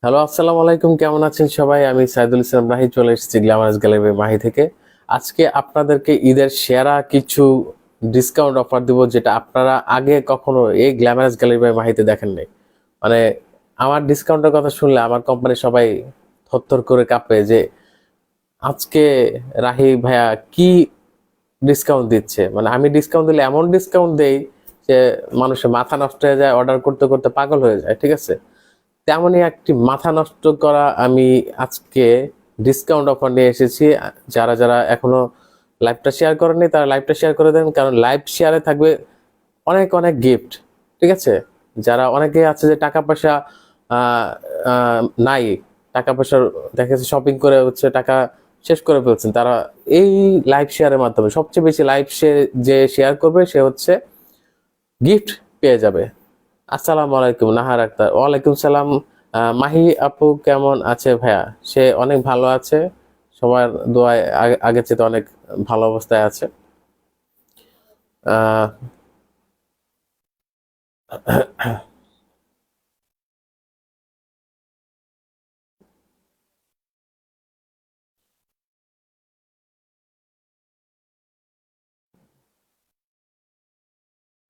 Hello, আসসালামু আলাইকুম। কেমন আছেন সবাই? আমি সাইদুল ইসলাম মাহি চলে এসেছি গ্ল্যামারাস গ্যালারি মাহি থেকে। আজকে আপনাদেরকে ঈদের সেরা কিছু ডিসকাউন্ট অফার দিব, যেটা আপনারা আগে কখনো এই গ্ল্যামারাস গ্যালারি মাহিতে দেখেন নাই। মানে আমার ডিসকাউন্টের কথা শুনলে আমার কোম্পানি সবাই থরথর করে কাঁপে যে আজকে রাহি ভাইয়া কি ডিসকাউন্ট দিচ্ছে। মানে আমি ডিসকাউন্ট দিলে এমন ডিসকাউন্ট দেই যে মানুষের মাথা নষ্ট হয়ে যায়, অর্ডার করতে করতে পাগল হয়ে যায়। ঠিক আছে, তেমনই একটি মাথা নষ্ট করা আমি আজকে ডিসকাউন্ট অফার নিয়ে এসেছি। যারা যারা এখনো লাইভটা শেয়ার করেননি তারা লাইভটা শেয়ার করে দেন, কারণ লাইভ শেয়ারে থাকবে অনেক অনেক গিফট। ঠিক আছে, যারা অনেকে আছে যে টাকা পয়সা আহ, নাই, টাকা পয়সার দেখা যাচ্ছে শপিং করে হচ্ছে টাকা শেষ করে ফেলছেন, তারা এই লাইভ শেয়ারের মাধ্যমে সবচেয়ে বেশি লাইভ যে শেয়ার করবে সে হচ্ছে গিফট পেয়ে যাবে। আসসালামু আলাইকুম নাহার আক্তার। ওয়ালাইকুম সালাম। মাহি আপু কেমন আছে ভাইয়া? সে অনেক ভালো আছে, সবার দোয়ায় আগের চেয়ে অনেক ভালো অবস্থায় আছে।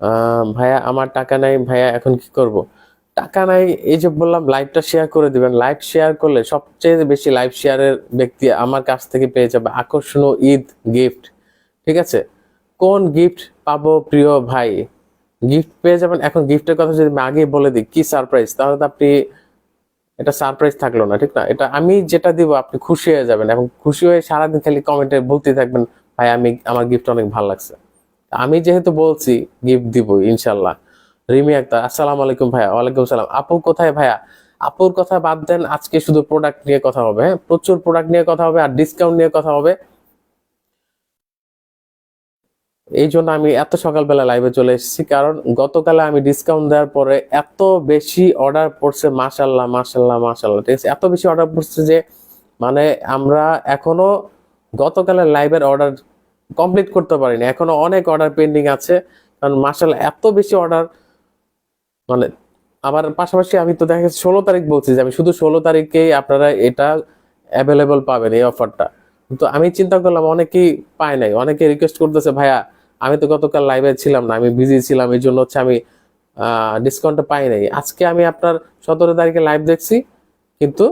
আহ, ভাইয়া আমার টাকা নাই ভাইয়া, এখন কি করব? টাকা নাই, এই যে বললাম লাইভটা শেয়ার করে দিবেন। লাইভ শেয়ার করলে সবচেয়ে বেশি লাইভ শেয়ারের ব্যক্তি আমার কাছ থেকে পেয়ে যাবে আকর্ষণীয় ঈদ গিফট। ঠিক আছে, কোন গিফট পাবো প্রিয় ভাই? গিফট পেয়ে যাবেন। এখন গিফটের কথা যদি আমি আগেই বলে দিই কি সারপ্রাইজ, তাহলে তো আপনি এটা সারপ্রাইজ থাকলো না, ঠিক না? এটা আমি যেটা দিব আপনি খুশি হয়ে যাবেন, এবং খুশি হয়ে সারাদিন খালি কমেন্টে বলতে থাকবেন ভাই আমি আমার গিফট অনেক ভালো লাগছে। আমি যেহেতু বলছি গিফট দিব ইনশাল্লাহ। রিমি আক্তার, আসসালামু আলাইকুম ভাইয়া। ওয়ালাইকুম সালাম। আপু কোথায় ভাইয়া? আপুর কথা বাদ দেন, আজকে শুধু প্রোডাক্ট নিয়ে কথা হবে। হ্যাঁ, প্রচুর প্রোডাক্ট নিয়ে কথা হবে আর ডিসকাউন্ট নিয়ে কথা হবে। এই জন্য আমি এত সকালবেলা লাইভে চলে এসেছি, কারণ গতকালে আমি ডিসকাউন্ট দেওয়ার পরে এত বেশি অর্ডার পড়ছে, মাশাল্লাহ মাশাল্লাহ মাশাল্লাহ। ঠিক আছে, এত বেশি অর্ডার পড়ছে যে মানে আমরা এখনো গতকালের লাইভের অর্ডার কমপ্লিট করতে পারিনি, এখনো অনেক অর্ডার পেন্ডিং আছে। কারণ মাশাল্লাহ এত বেশি অর্ডার, মানে আবার পাশাপাশি আমি তো দেখা গেছে 16 তারিখ বলছি যে আমি শুধু 16 তারিখেই আপনারা এটা অ্যাভেলেবল পাবেন এই অফারটা। তো আমি চিন্তা করলাম অনেকেই পায় নাই, অনেকে রিকোয়েস্ট করতেছে ভাইয়া আমি তো গতকাল লাইভে ছিলাম না, আমি বিজি ছিলাম, এই জন্য হচ্ছে আমি ডিসকাউন্টটা পাই নাই। আজকে আমি আপনার 17 তারিখে লাইভ দেখছি, কিন্তু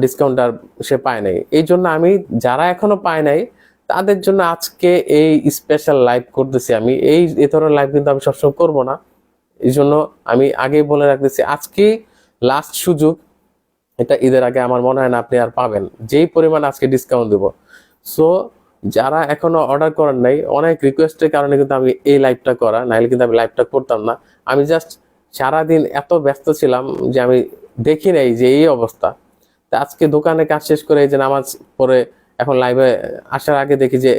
ডিসকাউন্ট আর সে পায় নাই। এই জন্য আমি যারা এখনো পায় নাই তাদের জন্য আজকে এই স্পেশাল লাইভ করতেছি। আমি এই ধরনের লাইভ কিন্তু আমি সবসময় করবো না, এই জন্য আমি আগেই বলে রাখতেছি আজকে লাস্ট সুযোগ। এটা ঈদের আগে আমার মনে হয় না আপনি আর পাবেন, যেই পরিমাণ আজকে ডিসকাউন্ট দেবো। সো যারা এখনো অর্ডার করেন নাই, অনেক রিকোয়েস্টের কারণে কিন্তু আমি এই লাইভটা করা, নাহলে কিন্তু আমি লাইভটা করতাম না। আমি জাস্ট সারাদিন এত ব্যস্ত ছিলাম যে আমি দেখি নাই যে এই অবস্থা। তা আজকে দোকানে কাজ শেষ করে এই যে নামাজ পড়ে এখন লাইভে আসার আগে দেখি যে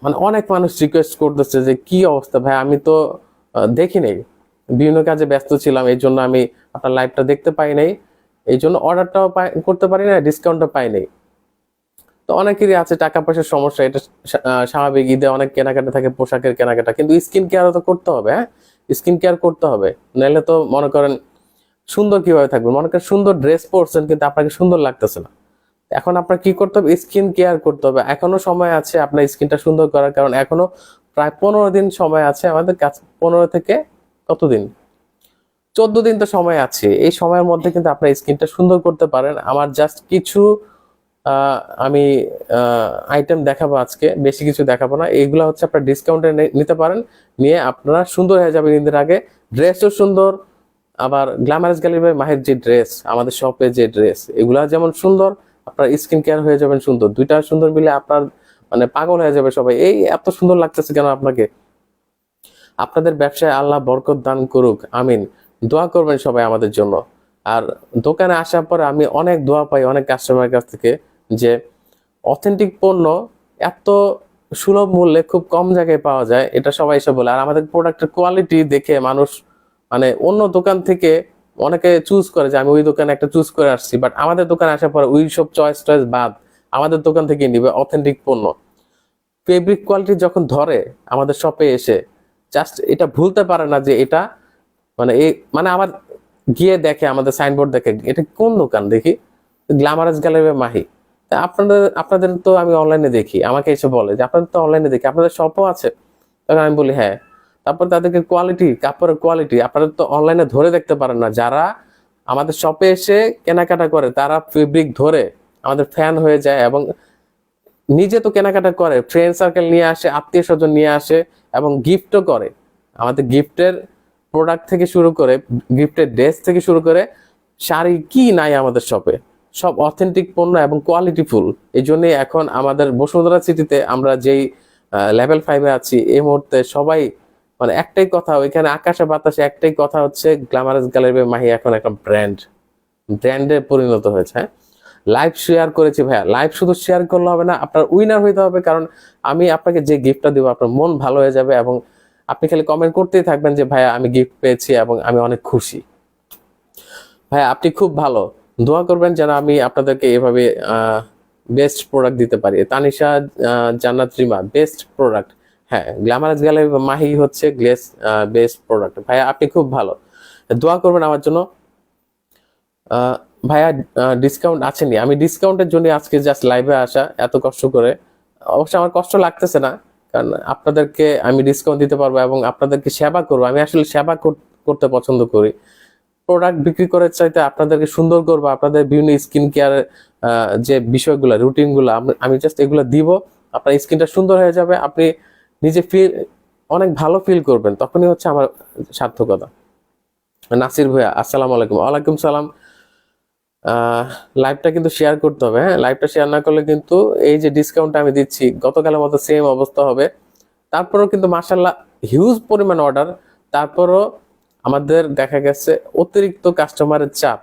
মানে অনেক মানুষ রিকোয়েস্ট করতেছে যে কি অবস্থা ভাই, আমি তো দেখি নাই, বিভিন্ন কাজে ব্যস্ত ছিলাম, এই জন্য আমি আপনার লাইভটা দেখতে পাই নাই, এই জন্য অর্ডারটাও করতে পারি না, ডিসকাউন্টও পাই নাই। তো অনেকেরই আছে টাকা পয়সার সমস্যা, এটা স্বাভাবিক। ঈদে অনেক কেনাকাটা থাকে, পোশাকের কেনাকাটা, কিন্তু স্কিন কেয়ারও তো করতে হবে। হ্যাঁ, স্কিন কেয়ার করতে হবে, নাহলে তো মনে করেন সুন্দর কিভাবে থাকবে? মনে করেন সুন্দর ড্রেস পরছেন কিন্তু আপনাকে সুন্দর লাগতেছে না, এখন আপনার কি করতে হবে? স্কিন কেয়ার করতে হবে। এখনো সময় আছে আপনার স্কিনটা সুন্দর করার, কারণ এখনো প্রায় 15 দিন সময় আছে আমাদের কাছে। 15 থেকে কতদিন, 14 দিন তো সময় আছে। এই সময়ের মধ্যে কিন্তু আপনার স্কিনটা সুন্দর করতে পারেন। আমার জাস্ট কিছু আহ, আমি আইটেম দেখাবো আজকে, বেশি কিছু দেখাবো না। এগুলো হচ্ছে আপনার ডিসকাউন্টে নিতে পারেন, নিয়ে আপনারা সুন্দর হয়ে যাবেন ঈদের আগে। ড্রেসও সুন্দর, আবার গ্ল্যামারাস গ্যালারি বাই মাহের যে ড্রেস, আমাদের শপে যে ড্রেস, এগুলা যেমন সুন্দর, আপনার স্কিন কেয়ার হয়ে যাবেন সুন্দর। দুইটা সুন্দর মিলে আপনার মানে পাগল হয়ে যাবে সবাই, এই এত সুন্দর লাগতেছে কেন আপনাকে? আপনাদের ব্যবসায় আল্লাহ বরকত দান করুক, আমিন। দোয়া করবেন সবাই আমাদের জন্য। আর দোকানে আসার পরে আমি অনেক দোয়া পাই অনেক কাস্টমারের কাছ থেকে, যে অথেন্টিক পণ্য এত সুলভ মূল্যে খুব কম জায়গায় পাওয়া যায়, এটা সবাই এসে বলে। আর আমাদের প্রোডাক্টের কোয়ালিটি দেখে মানুষ মানে অন্য দোকান থেকে অনেকে চুজ করে যে আমি ওই দোকানে একটা চুজ করে আসছি, বাট আমাদের দোকানে আসার পরে ওই সব চয়েস টয়েস বাদ আমাদের দোকান থেকে নিবে অথেন্টিক পণ্য। ফেব্রিক কোয়ালিটি যখন ধরে আমাদের শপে এসে, জাস্ট এটা ভুলতে পারে না যে এটা মানে এই মানে আমার গিয়ে দেখে, আমাদের সাইনবোর্ড দেখে, এটা কোন দোকান দেখি, গ্ল্যামারাস গ্যালারি মাহি। তা আপনাদের তো আমি অনলাইনে দেখি, আমাকে এসে বলে যে আপনাদের তো অনলাইনে দেখি, আপনাদের শপও আছে। তখন আমি বলি হ্যাঁ। তারপর তাদেরকে কোয়ালিটি, কাপড়ের কোয়ালিটি আপনাদের তো অনলাইনে ধরে দেখতে পারেন না। যারা আমাদের শপে এসে কেনাকাটা করে তারা ফেব্রিক ধরে আমাদের ফ্যান হয়ে যায়, এবং নিজে তো কেনাকাটা করে, ফ্রেন্ড সার্কেল নিয়ে আসে, আত্মীয় স্বজন নিয়ে আসে, এবং গিফটও করে। আমাদের গিফটের প্রোডাক্ট থেকে শুরু করে, গিফটের ড্রেস থেকে শুরু করে, শাড়ি কি নাই আমাদের শপে, সব অথেন্টিক পণ্য এবং কোয়ালিটিফুল। এই জন্যই এখন আমাদের বসুন্ধরা সিটিতে আমরা যেই লেভেল 5-এ আছি এই মুহূর্তে, সবাই মানে একটাই কথা, ওইখানে আকাশে বাতাসে একটাই কথা হচ্ছে, গ্ল্যামারাস গ্যালারি মাহি এখন একটা ব্র্যান্ডে পরিণত হয়েছে। হ্যাঁ, লাইভ শেয়ার করেছি ভাইয়া, লাইভ শুধু শেয়ার করলে হবে না, আপনার উইনার হইতে হবে। কারণ আমি আপনাকে যে গিফটটা দিব আপনার মন ভালো হয়ে যাবে, এবং আপনি খালি কমেন্ট করতেই থাকবেন যে ভাইয়া আমি গিফট পেয়েছি এবং আমি অনেক খুশি। ভাইয়া আপনি খুব ভালো, দোয়া করবেন যেন আমি আপনাদেরকে এভাবে বেস্ট প্রোডাক্ট দিতে পারি। তানিশা জান্নাত রিমা, বেস্ট প্রোডাক্ট। হ্যাঁ, গ্ল্যামারাস গ্যালারি মাহি হচ্ছে বেস্ট প্রোডাক্ট। ভাইয়া আপনি খুব ভালো, দোয়া করবেন আমার জন্য। ভাইয়া ডিসকাউন্ট আছে নি? আমি ডিসকাউন্টের জন্য আজকে জাস্ট লাইভে আসা, এত কষ্ট করে। অবশ্য আমার কষ্ট লাগতেছে না, কারণ আপনাদেরকে আমি ডিসকাউন্ট দিতে পারবো এবং আপনাদেরকে সেবা করবো। আমি আসলে সেবা করতে পছন্দ করি। প্রোডাক্ট বিক্রি করার চাইতে আপনাদেরকে সুন্দর করবো, আপনাদের বিভিন্ন স্কিন কেয়ার যে বিষয়গুলো, রুটিনগুলো আমি জাস্ট এগুলো দিব, আপনার স্কিনটা সুন্দর হয়ে যাবে, আপনি নিজে অনেক ভালো ফিল করবেন, তখনই হচ্ছে আমার সার্থকতা। নাসির ভাইয়া আসসালামু আলাইকুম। ওয়ালাইকুম সালাম। লাইভটা কিন্তু শেয়ার করতে হবে। হ্যাঁ, লাইভটা শেয়ার না করলে কিন্তু এই যে ডিসকাউন্ট আমি দিচ্ছি গতকালের মতো সেম অবস্থা হবে। তারপরেও কিন্তু মাশাআল্লাহ হিউজ পরিমাণ অর্ডার, তারপরও আমাদের দেখা গেছে অতিরিক্ত কাস্টমারের চাপ।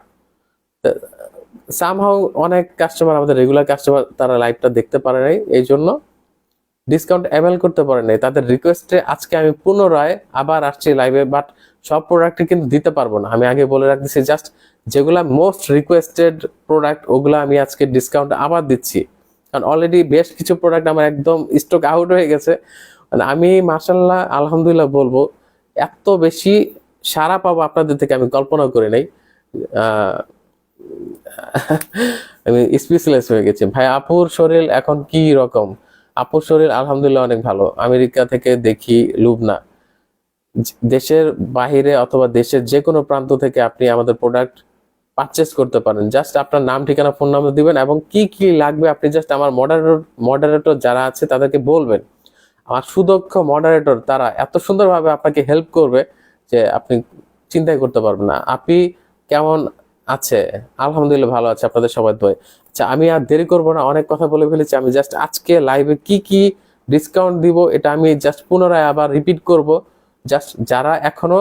সামহাউ অনেক কাস্টমার, আমাদের রেগুলার কাস্টমার, তারা লাইভটা দেখতে পারে নাই, এই জন্য ডিসকাউন্ট অ্যাভেল করতে পারে নাই। তাদের রিকোয়েস্টে আজকে আমি পুনরায় আবার আসছি লাইভে, বাট সব প্রোডাক্টে কিন্তু দিতে পারবো না। আমি আগে বলে রাখতেছি, জাস্ট যেগুলা মোস্ট রিকোয়েস্টেড প্রোডাক্ট ওগুলা আমি আজকে ডিসকাউন্ট আবার দিচ্ছি, কারণ অলরেডি বেশ কিছু প্রোডাক্ট আমার একদম স্টক আউট হয়ে গেছে। মানে আমি মাশাআল্লাহ আলহামদুলিল্লাহ বলবো, এত বেশি সাড়া পাবো আপনাদের থেকে আমি কল্পনা করি নাই। আমি স্পিচলেস হয়ে গেছি। ভাই আপুর শরীর এখন কি রকম? আপুর শরীর আলহামদুলিল্লাহ অনেক ভালো। আমেরিকা থেকে দেখি লুবনা। দেশের বাহিরে অথবা দেশের যে কোনো প্রান্ত থেকে আপনি আমাদের প্রোডাক্ট পারচেস করতে পারেন। জাস্ট আপনার নাম, ঠিকানা, ফোন নাম্বার দিবেন, এবং কি কি লাগবে আপনি জাস্ট আমার মডারেটর যারা আছে তাদেরকে বলবেন। আমার সুদক্ষ মডারেটর, তারা এত সুন্দরভাবে আপনাকে হেল্প করবে যে আপনি চিন্তাই করতে পারবেন না। আপনি কেমন আছে? আলহামদুলিল্লাহ ভালো আছে, আপনাদের সবাই দোয়ায়। আচ্ছা, আমি আর দেরি করবো না, অনেক কথা বলে ফেলেছি। আমি জাস্ট আজকে লাইভে কি কি ডিসকাউন্ট দিব এটা আমি জাস্ট পুনরায় আবার রিপিট করব। জাস্ট যারা এখনো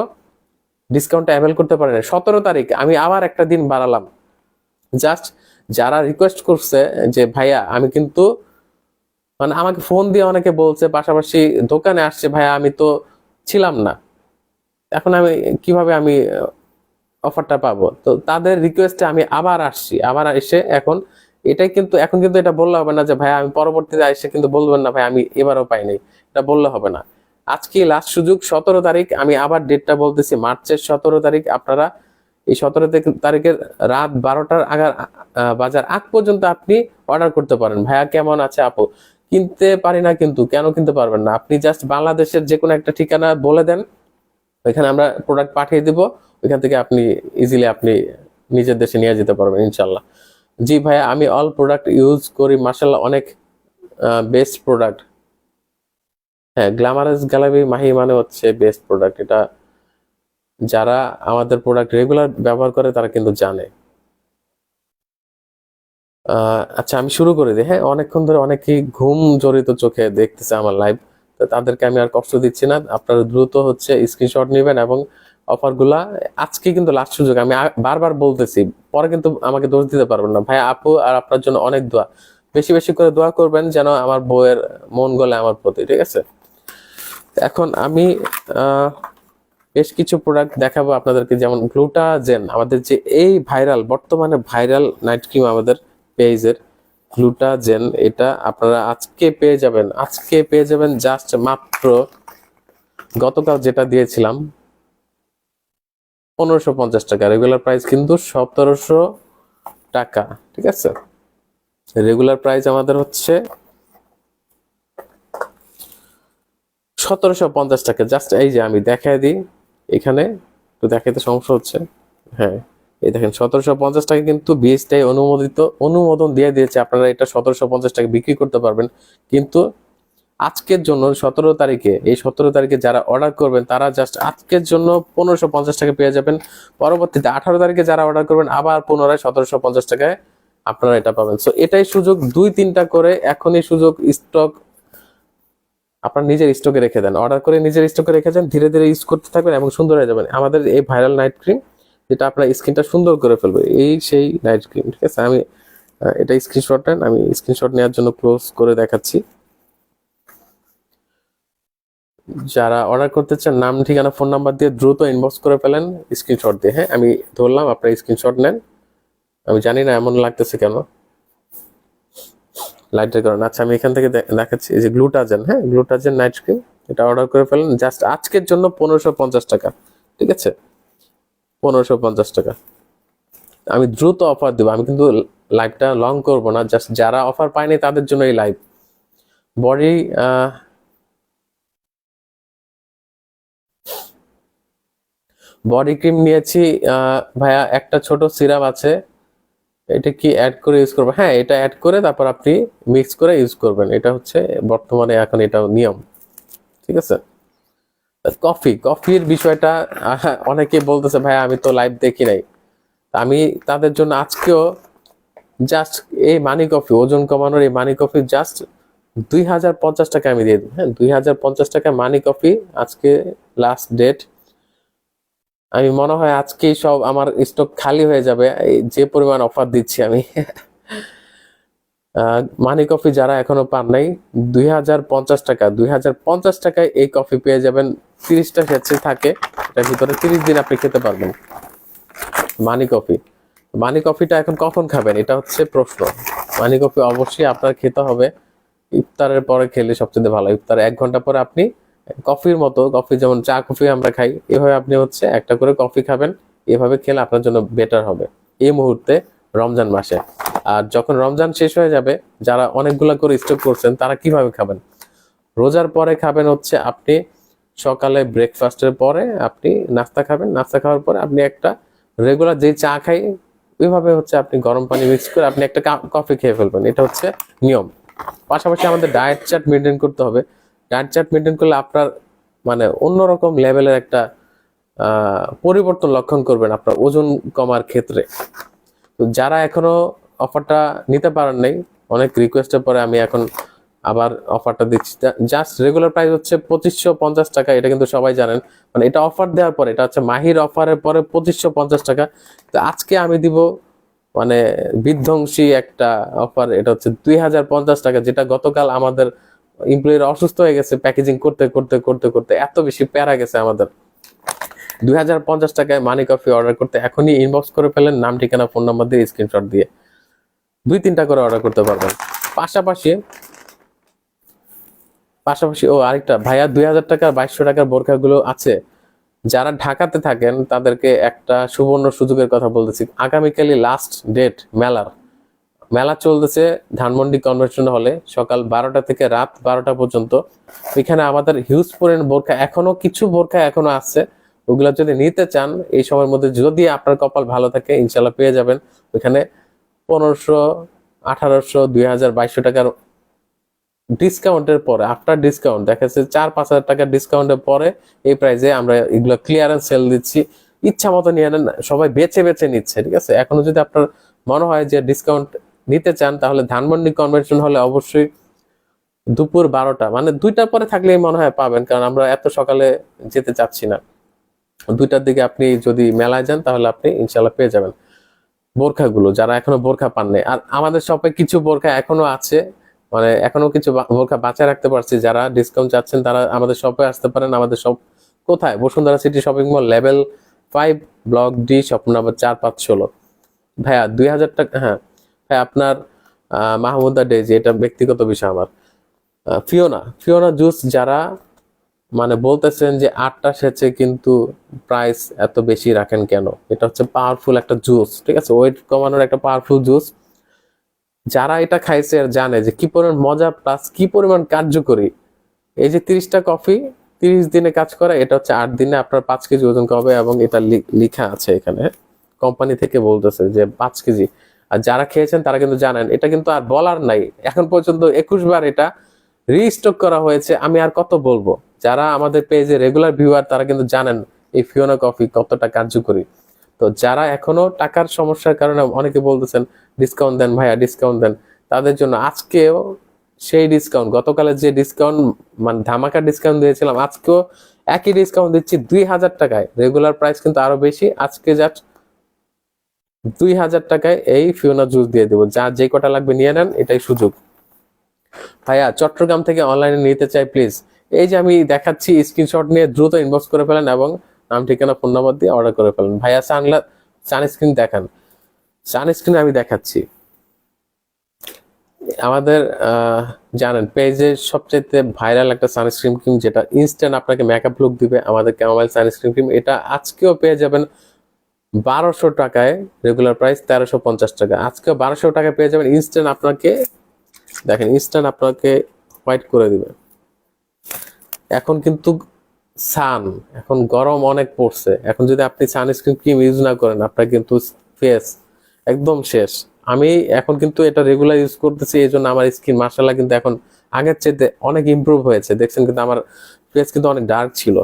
ডিসকাউন্ট অ্যাভেল করতে পারে না, 17 তারিখ আমি আবার একটা দিন বাড়ালাম। জাস্ট যারা রিকোয়েস্ট করছে যে ভাইয়া আমি কিন্তু, মানে আমাকে ফোন দিয়ে অনেকে বলছে, পাশাপাশি দোকানে আসছে, ভাইয়া আমি তো ছিলাম না, এখন আমি কিভাবে আমি অফারটা পাবো? তো তাদের রিকোয়েস্টে আমি আবার আসছি, আবার এসে এখন এখন কিন্তু এটা বললে হবে না যে ভাই আমি পরবর্তীতে এসে কিন্তু বলবেন না ভাই আমি এবারও পাই নাই, এটা বললে হবে না। আজকে লাস্ট সুযোগ, 17 তারিখ, আমি আবার ডেটটা বলতেছি, মার্চের 17 তারিখ। আপনারা এই 17 তারিখের রাত 12টার বাজার আগ পর্যন্ত আপনি অর্ডার করতে পারেন। ভাইয়া কেমন আছে আপু? কিনতে পারি না, কিন্তু কেন কিনতে পারবেন না? আপনি জাস্ট বাংলাদেশের যে কোনো একটা ঠিকানা বলে দেন, ওইখানে আমরা প্রোডাক্ট পাঠিয়ে দিব, ওইখান থেকে আপনি ইজিলি আপনি নিজের দেশে নিয়ে যেতে পারবেন ইনশাল্লাহ। জি ভাইয়া, আমি অল প্রোডাক্ট ইউজ করি, মাশাআল্লাহ অনেক বেস্ট প্রোডাক্ট। হ্যাঁ, গ্ল্যামারাস গ্যালারি মাহি মানে হচ্ছে বেস্ট প্রোডাক্ট, এটা যারা আমাদের প্রোডাক্ট রেগুলার ব্যবহার করে তারা কিন্তু জানে। আচ্ছা, আমি শুরু করে দিই। হ্যাঁ, অনেকক্ষণ ধরে অনেকেই ঘুম জড়িত চোখে দেখতেছে আমার লাইভ, তো তাদেরকে আমি আর কষ্ট দিচ্ছি না। আপনারা দ্রুত হচ্ছে স্ক্রিনশট নেবেন, এবং অফারগুলা আজকে কিন্তু লাস্ট সুযোগ। আমি বারবার বলতেছি, পরে কিন্তু আমাকে দোষ দিতে পারবেন না। ভাই আপু আর আপনার জন্য অনেক দোয়া, বেশি বেশি করে দোয়া করবেন যেন আমার বউয়ের মন গলে আমার প্রতি, ঠিক আছে? এখন আমি বেশ কিছু প্রোডাক্ট দেখাবো আপনাদেরকে, যেমন গ্লুটাজেন, আমাদের যে এই বর্তমানে ভাইরাল নাইট ক্রিম আমাদের পেজের, গ্লুটাজেন, এটা আপনারা আজকে পেয়ে যাবেন জাস্ট মাত্র, গতকাল যেটা দিয়েছিলাম 1550 টাকা। রেগুলার প্রাইস কিন্তু 1700 টাকা, ঠিক আছে। রেগুলার প্রাইস আমাদের হচ্ছে 1750 টাকা। জাস্ট এই যে আমি দেখাই দিই, এখানে একটু দেখাইতে সমস্যা হচ্ছে। হ্যাঁ, এই দেখেন 1750 টাকা কিন্তু বিএসটিআই অনুমোদন দিয়ে দিয়েছে, আপনারা এটা 1750 টাকা বিক্রি করতে পারবেন। কিন্তু আজকের জন্য 17 তারিখে, এই 17 তারিখে যারা অর্ডার করবেন তারা জাস্ট আজকের জন্য 1550 টাকা পেয়ে যাবেন। পরবর্তীতে 18 তারিখে যারা অর্ডার করবেন আবার পুনরায় 1750 টাকায় আপনারা এটা পাবেন। সো এটাই সুযোগ, 2-3টা করে এখনই সুযোগ। স্টক আপনার নিজের স্টকে রেখে দেন, অর্ডার করে নিজের স্টকে রেখে দেন, ধীরে ধীরে ইউজ করতে থাকবেন এবং সুন্দর হয়ে যাবেন। আমাদের এই ভাইরাল নাইট ক্রিম, যেটা আপনার স্কিনটা সুন্দর করে ফেলবে, এই সেই নাইট ক্রিম, ঠিক আছে। আমি এটা স্ক্রিনশট নেন, আমি স্ক্রিনশট নেওয়ার জন্য ক্লোজ করে দেখাচ্ছি। যারা অর্ডার করতে চান নাম, ঠিকানা, ফোন নাম্বার দিয়ে দ্রুত ইনবক্স করে ফেলেন স্ক্রিনশট দিয়ে। হ্যাঁ, আমি ধরলাম, আপনার স্ক্রিনশট নেন। আমি জানি না এমন লাগতেছে কেন, লাইটের কারণে। আচ্ছা, আমি এখান থেকে দেখাচ্ছি, এই যে গ্লুটাজেন, হ্যাঁ, গ্লুটাজেন নাইট ক্রিম, এটা অর্ডার করে ফেলেন জাস্ট আজকের জন্য 1550 টাকা, ঠিক আছে। 1550 টাকা। আমি দ্রুত অফার দেবো, আমি কিন্তু লাইভটা লং করব না, জাস্ট যারা অফার পায়নি তাদের জন্য এই লাইভ। বডি বডি ক্রিম নিয়েছি ভাইয়া, একটা ছোট সিরাপ আছে, এটা কি অ্যাড করে ইউজ করবো? হ্যাঁ, এটা অ্যাড করে তারপর আপনি মিক্স করে ইউজ করবেন, এটা হচ্ছে বর্তমানে এখন এটা নিয়ম, ঠিক আছে। কফির বিষয়টা অনেকে বলতেছে ভাই আমি তো লাইভ দেখি নাই, আমি তাদের জন্য আজকেও জাস্ট এই মানি কফি, ওজন কমানোর এই মানি কফি জাস্ট 2050 টাকা আমি দিয়ে দিই। হ্যাঁ, 2050 টাকা মানি কফি, আজকে লাস্ট ডেট। আমি মনে হয় আজকেই সব আমার স্টক খালি হয়ে যাবে, এই যে পরিমাণ অফার দিচ্ছি আমি। মানি কফি যারা এখনো পান নাই, 2050 টাকা, 2050 টাকায় এই কফি পেয়ে যাবেন। 30টা সেচে থাকে, এটার ভিতরে 30 দিন আপনি খেতে পারবেন মানি কফি। মানি কফিটা এখন কখন খাবেন এটা হচ্ছে প্রশ্ন। মানি কফি অবশ্যই আপনার খেতে হবে ইফতারের পরে, খেলে সবচেয়ে ভালো। ইফতার 1 ঘন্টা পরে আপনি কফির মতো, কফি যেমন চা কফি আমরা খাই, এভাবে আপনি হচ্ছে একটা করে কফি খাবেন। এভাবে খেলে আপনার জন্য বেটার হবে এই মুহূর্তে রমজান মাসে। আর যখন রমজান শেষ হয়ে যাবে, যারা অনেকগুলা করে স্টক করছেন তারা কিভাবে খাবেন? রোজার পরে খাবেন হচ্ছে আপনি সকালে ব্রেকফাস্টের পরে আপনি নাস্তা খাবেন, নাস্তা খাওয়ার পরে আপনি একটা রেগুলার যে চা খাই ওইভাবে হচ্ছে আপনি গরম পানি মিক্স করে আপনি একটা কফি খেয়ে ফেলবেন, এটা হচ্ছে নিয়ম। পাশাপাশি আমাদের ডায়েট চার্ট মেনটেন করতে হবে। ডায়েট চার্ট মেনটেন করলে আপনার মানে অন্যরকম লেভেলের একটা পরিবর্তন লক্ষণ করবেন আপনার ওজন কমার ক্ষেত্রে। তো যারা এখনো অফারটা নিতে পারেন নাই, অনেক রিকোয়েস্টের পরে আমি এখন আবার অফারটা দিচ্ছি। জাস্ট রেগুলার প্রাইস হচ্ছে 2550 টাকা, এটা কিন্তু সবাই জানেন। মানে এটা অফার দেওয়ার পরে, এটা হচ্ছে মাহির অফারের পরে 2550 টাকা। তো আজকে আমি দিব মানে বিধ্বংসী একটা অফার, এটা হচ্ছে 2050 টাকা, যেটা গতকাল আমাদের এমপ্লয়িরা অসুস্থ হয়ে গেছে প্যাকেজিং করতে করতে করতে করতে, এত বেশি প্যারা গেছে আমাদের। 2050 টাকায় মানি কফি অর্ডার করতে এখনই ইনবক্স করে ফেলেন, নাম, ঠিকানা, ফোন নাম্বার দিয়ে স্ক্রিনশট দিয়ে 2-3টা করে অর্ডার করতে পারবেন। পাশাপাশি পাশাপাশি ও আরেকটা ভাইয়া, 2000 টাকার 2200 টাকার বোরখাগুলো আছে, যারা ঢাকাতে থাকেন তাদেরকে একটা সুবর্ণ সুযোগের কথা বলতেছি। আগামীকালই লাস্ট ডেট মেলা চলতেছে ধানমন্ডি কনভেনশন হলে, সকাল 12টা থেকে রাত 12টা পর্যন্ত। এখানে আমাদের হিউজ পরিমাণ বোরখা, কিছু বোরখা এখনো আছে, ওগুলা যদি নিতে চান এই সময়ের মধ্যে, যদি আপনার কপাল ভালো থাকে ইনশাল্লাহ পেয়ে যাবেন। ওইখানে 1500, 1800, 2000, 2200 টাকার ডিসকাউন্টের পরে, আফটার ডিসকাউন্ট দেখা যাচ্ছে 4-5 হাজার টাকার ডিসকাউন্টের পরে এই প্রাইসে আমরা এগুলো ক্লিয়ারেন্স সেল দিচ্ছি। ইচ্ছা মতো নিয়ে নেন, সবাই বেছে বেছে নিচ্ছে, ঠিক আছে। এখনো যদি আপনার মনে হয় যে ডিসকাউন্ট নিতে চান, তাহলে ধানমন্ডি কনভেনশন হলে অবশ্যই দুপুর 12টা, মানে 2টার পরে থাকলেই মনে হয় পাবেন, কারণ আমরা এত সকালে যেতে চাচ্ছি না। 2টার দিকে আপনি যদি মেলায় যান তাহলে আপনি ইনশাল্লাহ পেয়ে যাবেন বোরখাগুলো, যারা এখনো বোরখা পাননি। আর আমাদের শপে কিছু বোরখা এখনো আছে, মানে এখনো কিছু বোরখা বাঁচায় রাখতে পারছি। যারা ডিসকাউন্ট চাচ্ছেন তারা আমাদের শপে আসতে পারেন। আমাদের শপ কোথায়? Bashundhara city shopping mall, level 5, block D, shop number 4516। ভাইয়া 2000 টাকা। হ্যাঁ ভাই, আপনার মাহমুদা ডেজি, এটা ব্যক্তিগত বিষয় আমার। ফিওনা জুস, যারা মানে বলতেছেন যে 8টা সেচে কিন্তু প্রাইস এত বেশি রাখেন কেন? এটা হচ্ছে পাওয়ারফুল একটা জুস, ঠিক আছে, ওয়েট কমানোর একটা পাওয়ারফুল জুস। যারা এটা খাইছে আর জানে যে কি পরিমাণ মজা প্লাস কি পরিমাণ কার্যকরী। এই যে 30টা কফি 30 দিনে কাজ করে, এটা হচ্ছে 8 দিনে আপনার 5 কেজি ওজন কমবে, এবং এটা লেখা আছে এখানে, কোম্পানি থেকে বলতেছে যে 5 কেজি। আর যারা খেয়েছেন তারা কিন্তু জানেন, এটা কিন্তু আর বলার নাই, এখন পর্যন্ত 21 বার এটা রিস্টক করা হয়েছে। আমি আর কত বলবো, যারা আমাদের পেজে রেগুলার ভিউয়ার তারা কিন্তু জানেন এই ফিওনা কফি কতটা কার্যকরী। তো যারা এখনো টাকার সমস্যার কারণে অনেকে বলতেছেন ডিসকাউন্ট দেন ভাইয়া, ডিসকাউন্ট দেন, তাদের জন্য আজকেও সেই ডিসকাউন্ট, গতকালের যে ডিসকাউন্ট মানে ধামাকা ডিসকাউন্ট দিয়েছিলাম, আজকেও একই ডিসকাউন্ট দিচ্ছি 2000 টাকায়। রেগুলার প্রাইস কিন্তু আরো বেশি, আজকে জাস্ট 2000 টাকায় এই ফিওনা জুস দিয়ে দেবো। যা যে কটা লাগবে নিয়ে নেন, এটাই সুযোগ। ভাইয়া চট্টগ্রাম থেকে অনলাইনে নিতে চাই প্লিজ। এই যে আমি দেখাচ্ছি, স্ক্রিনশট নিয়ে দ্রুত ইনবক্স করে ফেলেন এবং নাম ঠিকানা ফোন নাম্বার দিয়ে অর্ডার করে ফেলেন। ভাইয়া সানস্ক্রিন দেখান। সানস্ক্রিন আমি দেখাচ্ছি। আমাদের জানেন পেজে সবচেয়ে ভাইরাল একটা সানস্ক্রিন ক্রিম, যেটা ইনস্ট্যান্ট আপনাকে মেকআপ লুক দিবে, আমাদের ক্যামোমাইল সানস্ক্রিন ক্রিম। এটা আজকেও পেয়ে যাবেন 1200 টাকায়, রেগুলার প্রাইস 1350 টাকা। আজকেও 1200 টাকায় পেয়ে যাবেন ইনস্ট্যান্ট আপনাকে, দেখেন ইনস্ট্যান্ট আপনাকে হোয়াইট করে দিবে। এখন কিন্তু এখন গরম অনেক পড়ছে, এখন যদি আপনি সানস্ক্রিন ক্রিম ইউজ না করেন, আপনার কিন্তু ফেস একদম শেষ। আমি এখন কিন্তু এটা রেগুলার ইউজ করতেছি, এই জন্য আমার স্কিন মার্শাল্লাহ কিন্তু এখন আগের চেয়ে অনেক ইমপ্রুভ হয়েছে। দেখছেন কিন্তু আমার ফেস কিন্তু অনেক ডার্ক ছিল,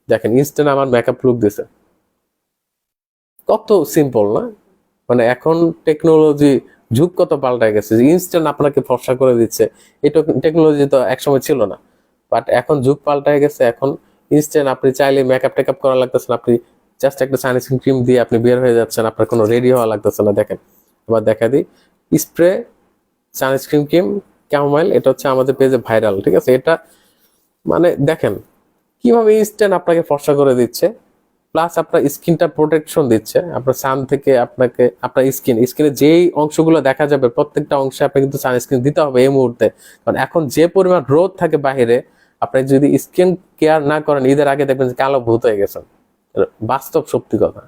দেখেন ইনস্ট্যান্ট আমার মেকআপ লুক দিছে। কত সিম্পল না? মানে এখন টেকনোলজি যুগ কত পাল্টায় গেছে, যে ইনস্ট্যান্ট আপনাকে ফর্সা করে দিচ্ছে। এই টেকনোলজি তো একসময় ছিল না, বাট এখন যুগ পাল্টায় গেছে। এখন ইনস্ট্যান্ট আপনি চাইলে মেকআপ টেকআপ করা লাগতেছে না, আপনি জাস্ট একটা সানস্ক্রিন ক্রিম দিয়ে আপনি বের হয়ে যাচ্ছেন, আপনার কোনো রেডি হওয়া লাগতেছে না। দেখেন আবার দেখা দিই, স্প্রে সানস্ক্রিন ক্রিম ক্যামোমাইল, এটা হচ্ছে আমাদের পেজে ভাইরাল, ঠিক আছে। এটা মানে দেখেন কিভাবে ইনস্ট্যান্ট আপনাকে ফর্সা করে দিচ্ছে, প্লাস আপনার স্কিনটা প্রোটেকশন দিচ্ছে আপনার সান থেকে। আপনাকে আপনার স্কিনে যেই অংশগুলো দেখা যাবে প্রত্যেকটা অংশে আপনাকে কিন্তু সানস্ক্রিন দিতে হবে এই মুহূর্তে, কারণ এখন যে পরিমাণ রোদ থাকে বাহিরে, আপনি যদি স্কিন কেয়ার না করেন, ঈদের আগে দেখবেন যে কালো ভূত হয়ে গেছেন, বাস্তব সত্যি কথা।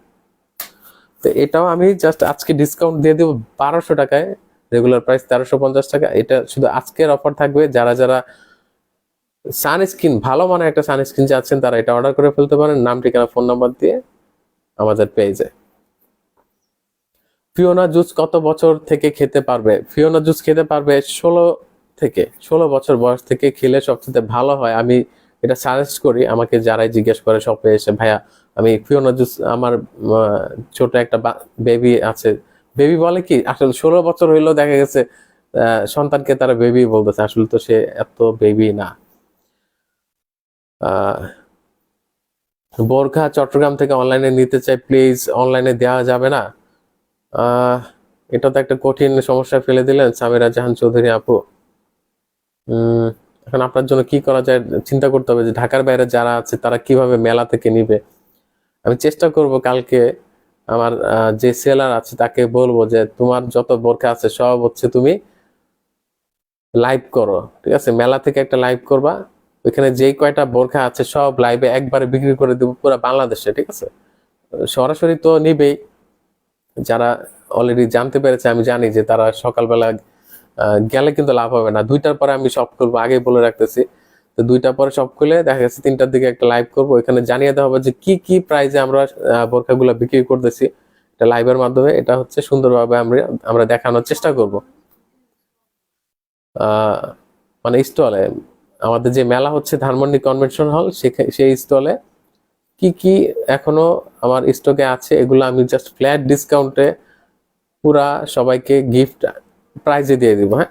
তো এটাও আমি জাস্ট আজকে ডিসকাউন্ট দিয়ে দেবো 1200 টাকায়, রেগুলার প্রাইস 1350 টাকা। এটা শুধু আজকের অফার থাকবে, যারা যারা সানস্ক্রিন ভালো মানের একটা সানস্ক্রিন চাচ্ছেন তারা এটা অর্ডার করে ফেলতে পারেন, নাম ঠিকানা ফোন নাম্বার দিয়ে আমাদের পেজে। ফিওনা জুস কত বছর থেকে খেতে পারবে? ফিওনা জুস খেতে পারবে 16 বছর বয়স থেকে খেলে সবচেয়ে ভালো হয়। আমি এটা সাজেস্ট করি, আমাকে যারাই জিজ্ঞেস করে শপে এসে, ভাইয়া আমি ফিওনা জুস, আমার ছোট একটা বেবি আছে, বেবি বলে কি আসলে 16 বছর হইলেও দেখা গেছে সন্তানকে তারা বেবি বলতেছে, আসলে তো সে এত বেবি না। বোরখা চট্টগ্রাম থেকে অনলাইনে নিতে চাই প্লিজ, অনলাইনে দেওয়া যাবে না? আহ এটা তো একটা কঠিন সমস্যায় ফেলে দিলেন সামিরা জাহান চৌধুরী আপু। এখন আপনার জন্য কি করা যায় চিন্তা করতে হবে, যে ঢাকার বাইরে যারা আছে তারা কিভাবে মেলা থেকে নিবে। আমি চেষ্টা করব কালকে আমার যে সেলার আছে তাকে বলবো যে তোমার যত বোরখা আছে সব হচ্ছে তুমি লাইভ করো, ঠিক আছে, মেলা থেকে একটা লাইভ করবা, ওইখানে যেই কয়টা বোরখা আছে সব লাইভে একবারে বিক্রি করে দেবো পুরো বাংলাদেশে, ঠিক আছে। সরাসরি তো নিবেই, যারা অলরেডি জানতে পেরেছে, আমি জানি যে তারা সকালবেলা গেলে কিন্তু লাভ হবে না। 2টার পরে আমি সব করবো, আগেই বলে রাখতেছি। তো 2টার পরে সব খুলে দেখা গেছে 3টার দিকে একটা লাইভ করবো, এখানে জানিয়ে দেওয়া হবে যে কি কি প্রাইসে আমরা বোরখাগুলো বিক্রি করতেছি। এটা লাইভের মাধ্যমে এটা হচ্ছে সুন্দরভাবে আমরা দেখানোর চেষ্টা করব। মানে স্টলে, আমাদের যে মেলা হচ্ছে ধানমন্ডি কনভেনশন হল, সেই স্টলে কি কি এখনো আমার স্টকে আছে এগুলো আমি জাস্ট ফ্ল্যাট ডিসকাউন্টে পুরা সবাইকে গিফট প্রাইজে দিয়ে দিব। হ্যাঁ,